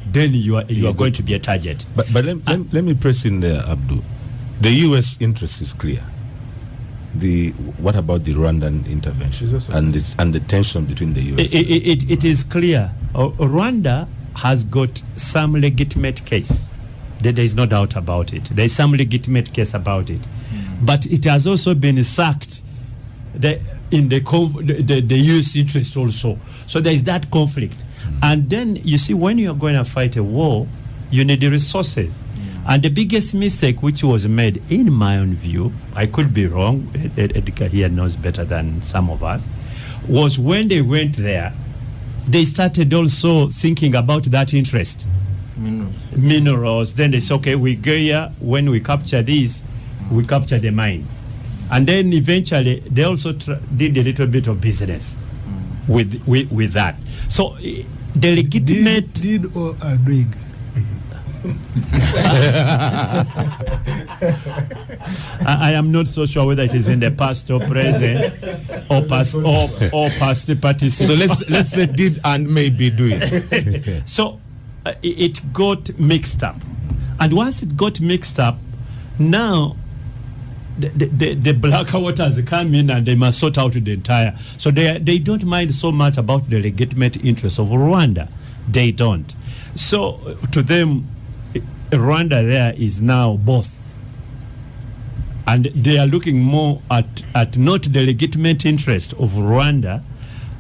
Speaker 7: then you are going to be a target.
Speaker 1: But let me press in there, Abdul. The U.S. interest is clear. What about the Rwandan intervention and the tension between the U.S.?
Speaker 7: It is clear. Rwanda has got some legitimate case. There is no doubt about it. There is some legitimate case about it. But it has also been sacked in the U.S. interest also. So there is that conflict. And then, you see, when you are going to fight a war, you need the resources. And the biggest mistake which was made, in my own view, I could be wrong, Edgar here knows better than some of us, was when they went there, they started also thinking about that interest. Minerals. Then they said, okay, we go here, when we capture this, we capture the mine. And then eventually, they also did a little bit of business with that. So the legitimate
Speaker 5: did or are doing.
Speaker 7: I am not so sure whether it is in the past or present or past participant.
Speaker 1: So let's say did and may be doing.
Speaker 7: So it got mixed up, and once it got mixed up, now the black waters come in and they must sort out the entire. So they don't mind so much about the legitimate interests of Rwanda. They don't. So to them, Rwanda there is now both, and they are looking more at not the legitimate interest of Rwanda,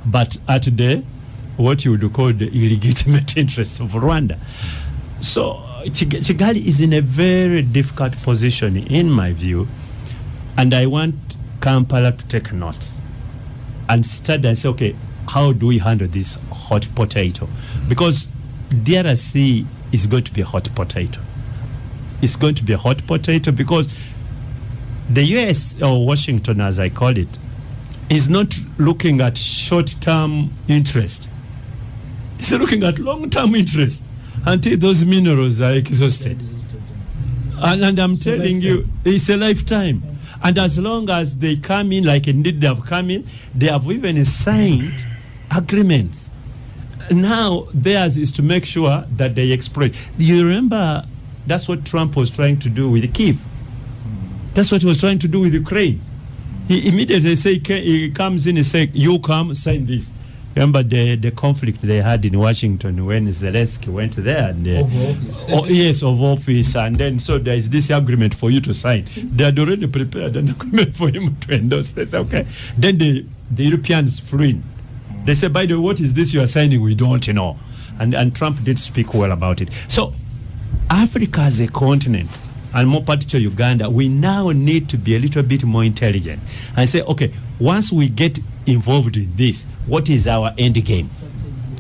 Speaker 7: but at the what you would call the illegitimate interest of Rwanda. So Kigali is in a very difficult position in my view, and I want Kampala to take note and study and say, okay, how do we handle this hot potato? Because DRC is going to be a hot potato. It's going to be a hot potato because the US, or Washington as I call it, is not looking at short-term interest. It's looking at long-term interest until those minerals are exhausted. And I'm telling you, it's a lifetime. And as long as they come in, like indeed they have come in, they have even signed agreements. Now theirs is to make sure that they exploit. You remember that's what Trump was trying to do with Kyiv. That's what he was trying to do with Ukraine. He immediately he comes in and says, you come, sign this. Remember the conflict they had in Washington when Zelensky went there and of office, and then so there is this agreement for you to sign. They had already prepared an agreement for him to endorse. They say, okay. Then the Europeans flew in. They say, by the way, what is this you are signing? We don't know. And Trump did speak well about it. So Africa as a continent, and more particularly Uganda, we now need to be a little bit more intelligent and say, okay, once we get involved in this, what is our end game?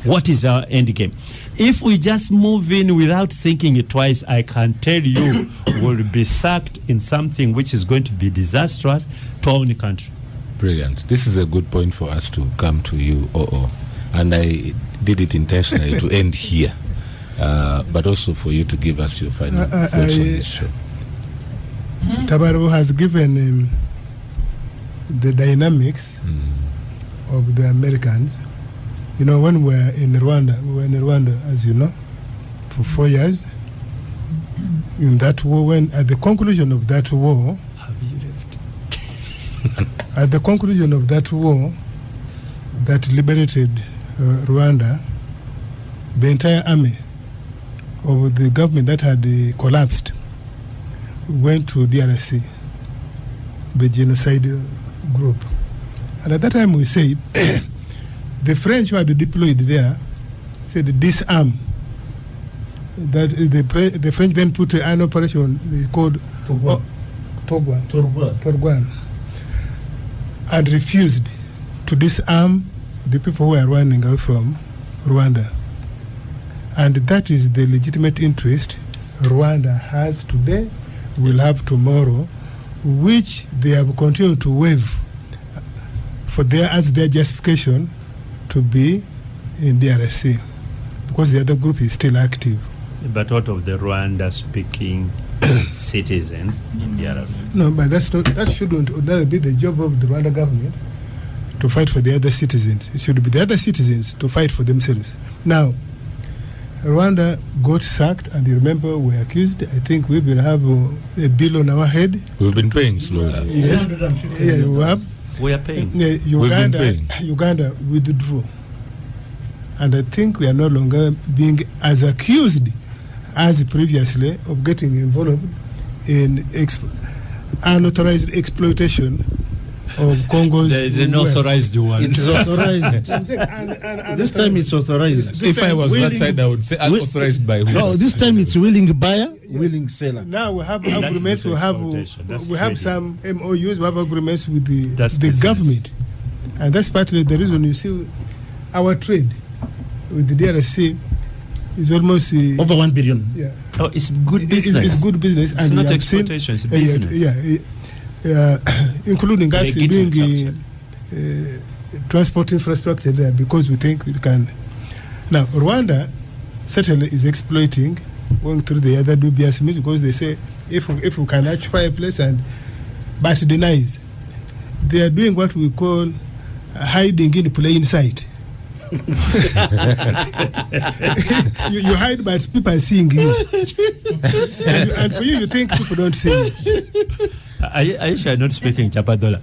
Speaker 7: What is our end game? If we just move in without thinking it twice, I can tell you we'll be sucked in something which is going to be disastrous to our own country.
Speaker 1: Brilliant. This is a good point for us to come to you, and I did it intentionally to end here, but also for you to give us your final thoughts on this show.
Speaker 5: Tabarou has given the dynamics of the Americans. You know, when we were in Rwanda, as you know, for 4 years. In that war, when at the conclusion of that war,
Speaker 7: Have you left?
Speaker 5: at the conclusion of that war that liberated Rwanda, the entire army of the government that had collapsed went to DRC, the genocidal group. And at that time we said, the French who had deployed there said disarm. That the French then put an operation they called Torguan, and refused to disarm the people who are running away from Rwanda. And that is the legitimate interest Rwanda has today, will have tomorrow, which they have continued to waive as their justification to be in DRC, because the other group is still active.
Speaker 7: But what of the Rwanda-speaking citizens in DRC?
Speaker 5: No, but that shouldn't ordinarily be the job of the Rwanda government to fight for the other citizens. It should be the other citizens to fight for themselves. Now, Rwanda got sacked, and you remember we were accused. I think we will have a bill on our head.
Speaker 1: We've been paying slowly.
Speaker 5: Yes, yeah, we have.
Speaker 7: We are paying.
Speaker 5: Uganda withdrew. And I think we are no longer being as accused as previously of getting involved in unauthorized exploitation of Congo's.
Speaker 7: There is an authorized one.
Speaker 2: It is authorized. This time it's authorized.
Speaker 1: If I was that side, I would say unauthorized by who?
Speaker 2: No, this time it's willing buyer, willing seller.
Speaker 5: Now we have agreements. We have some MOUs. We have agreements with the government, and that's partly the reason you see our trade with the DRC is almost
Speaker 2: over 1 billion.
Speaker 5: Yeah.
Speaker 7: Oh, it's good business.
Speaker 5: It's good business.
Speaker 7: It's not exploitation. It's business.
Speaker 5: Including us doing transport infrastructure there, because we think we can. Now, Rwanda certainly is exploiting, going through the other dubious means, because they say if we can occupy a place but denies, they are doing what we call hiding in plain sight. you hide, but people are seeing you. and for you think people don't see you.
Speaker 7: I are not speaking Chapadola.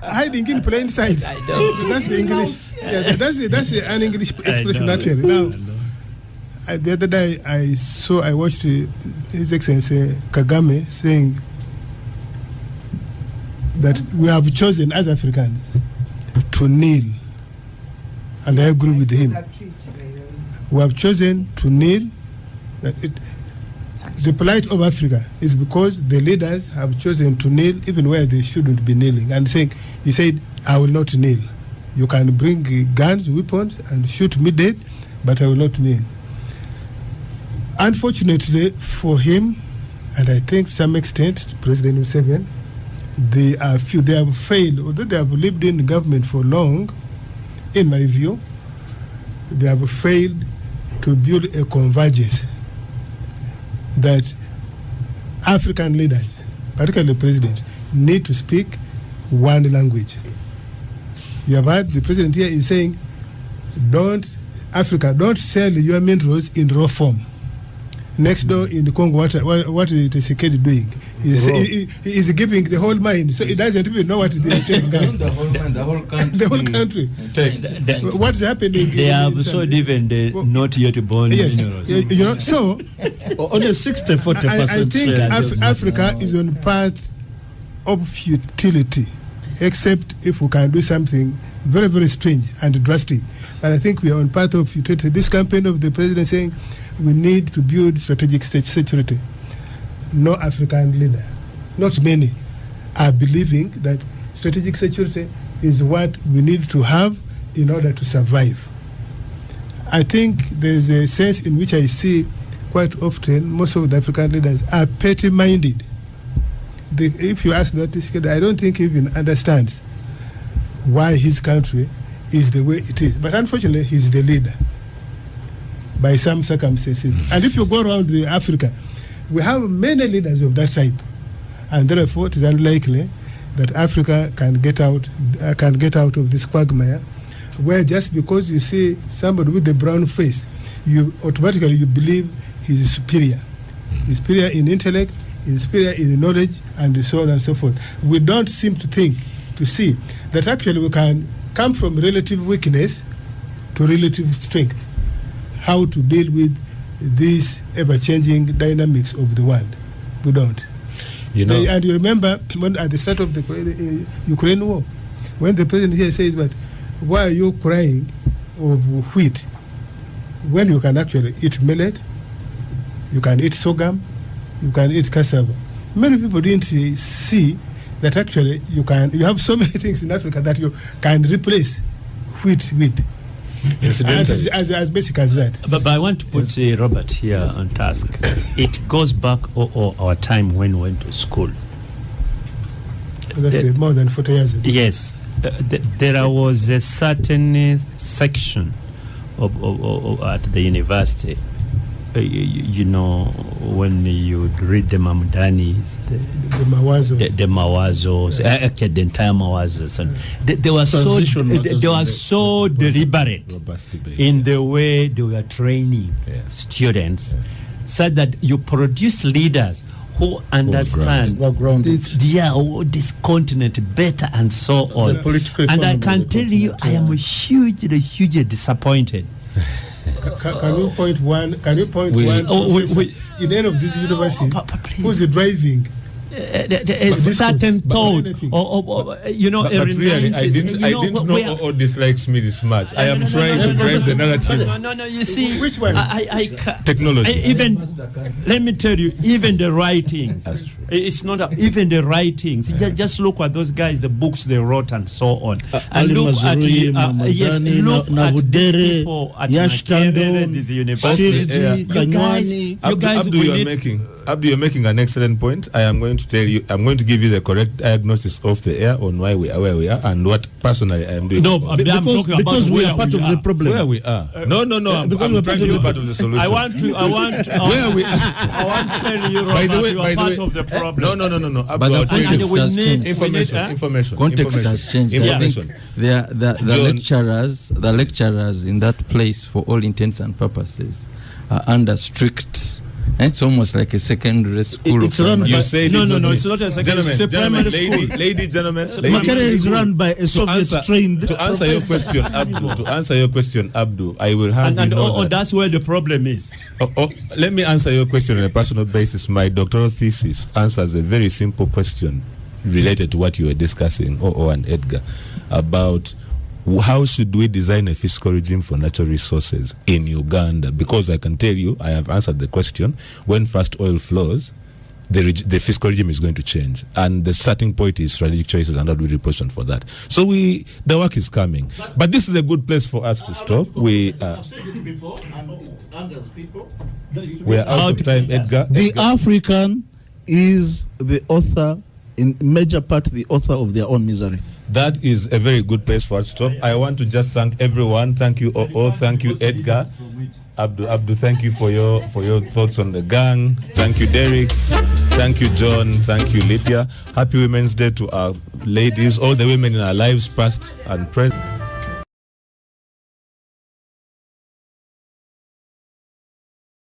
Speaker 5: hiding in plain sight. That's the English. Yeah, that's an English expression actually. Now, the other day I watched His Excellency Kagame saying that we have chosen as Africans to kneel, and I agree with him. We have chosen to kneel. The plight of Africa is because the leaders have chosen to kneel even where they shouldn't be kneeling. And he said, I will not kneel. You can bring guns, weapons, and shoot me dead, but I will not kneel. Unfortunately for him, and I think to some extent President Museveni, they have failed, although they have lived in the government for long, in my view, they have failed to build a convergence that African leaders, particularly presidents, need to speak one language. You have heard the president here is saying, don't sell your minerals in raw form. Next door in the Congo, what is Tshisekedi doing? He's giving the whole mine, so he doesn't even know what they're taking down.
Speaker 3: The whole country.
Speaker 5: The whole country. What's happening?
Speaker 7: They have sold even the not yet born minerals.
Speaker 5: So
Speaker 2: only 40%.
Speaker 5: I think Africa is on path of futility, except if we can do something very, very strange and drastic. But I think we are on path of futility. This campaign of the president saying we need to build strategic security. No African leader, not many, are believing that strategic security is what we need to have in order to survive. I think there's a sense in which I see quite often most of the African leaders are petty-minded. If you ask that, I don't think he even understands why his country is the way it is. But unfortunately, he's the leader by some circumstances. And if you go around Africa, we have many leaders of that type, and therefore it is unlikely that Africa can get out of this quagmire, where just because you see somebody with a brown face, you automatically believe he's superior. He's superior in intellect, he's superior in knowledge, and so on and so forth. We don't seem to see that actually we can come from relative weakness to relative strength. How to deal with these ever-changing dynamics of the world. We don't. And you remember when at the start of the Ukraine war, when the president here says, but why are you crying of wheat when you can actually eat millet, you can eat sorghum, you can eat cassava? Many people didn't see that actually you have so many things in Africa that you can replace wheat with. As basic as that.
Speaker 7: But I want to put Robert here on task. It goes back our time when we went to school.
Speaker 5: That's more than 40 years ago.
Speaker 7: Yes. There was a certain section at the university, when you read the Mamdanis, the Mawazos, the entire Mawazos, and they were so deliberate in the way they were training students, so that you produce leaders who understand this continent better and so on. And I can tell you, I am hugely disappointed.
Speaker 5: Can you point one professor in any of these universities who's driving
Speaker 7: a certain thought,
Speaker 1: but really, I didn't know or dislikes me this much. I am trying to drive the narrative.
Speaker 7: No, you see,
Speaker 5: which one?
Speaker 1: Technology.
Speaker 7: Even let me tell you, even the writings. It's not even the writings. Just look at those guys, the books they wrote, and so on. And look at the people at Makerere, this university. You guys,
Speaker 1: you are making. Abdu, you're making an excellent point. I'm going to give you the correct diagnosis off the air on why we are where we are and what personally I am doing.
Speaker 7: No, I'm talking about
Speaker 2: because we
Speaker 7: where
Speaker 2: are part of the problem.
Speaker 1: Where we are. No. I'm trying to be part of the solution.
Speaker 7: I want
Speaker 1: where we are.
Speaker 7: I want to tell you, Robert, you are part of the problem.
Speaker 1: No.
Speaker 3: But the context has changed.
Speaker 1: Information.
Speaker 3: Context has changed. I think the lecturers in that place, for all intents and purposes, are under strict. It's almost like a secondary school.
Speaker 2: It's run by,
Speaker 7: no, it's not a secondary school.
Speaker 1: Ladies, gentlemen.
Speaker 2: Makerere is run by a Soviet-trained.
Speaker 1: To answer your question, Abdu, I will have you know
Speaker 7: that's where the problem is.
Speaker 1: Let me answer your question on a personal basis. My doctoral thesis answers a very simple question related to what you were discussing, and Edgar, about how should we design a fiscal regime for natural resources in Uganda? Because I can tell you, I have answered the question. When first oil flows, the fiscal regime is going to change, and the starting point is strategic choices, and how do we reposition for that? So the work is coming, but this is a good place for us to stop. We are out of time, Edgar.
Speaker 2: The African is the author, in major part, the author of their own misery.
Speaker 1: That is a very good place for us to stop. I want to just thank everyone. Thank you, thank you, Edgar. Abdu, thank you for your thoughts on the gang. Thank you, Derek. Thank you, John. Thank you, Lydia. Happy Women's Day to our ladies, all the women in our lives, past and present.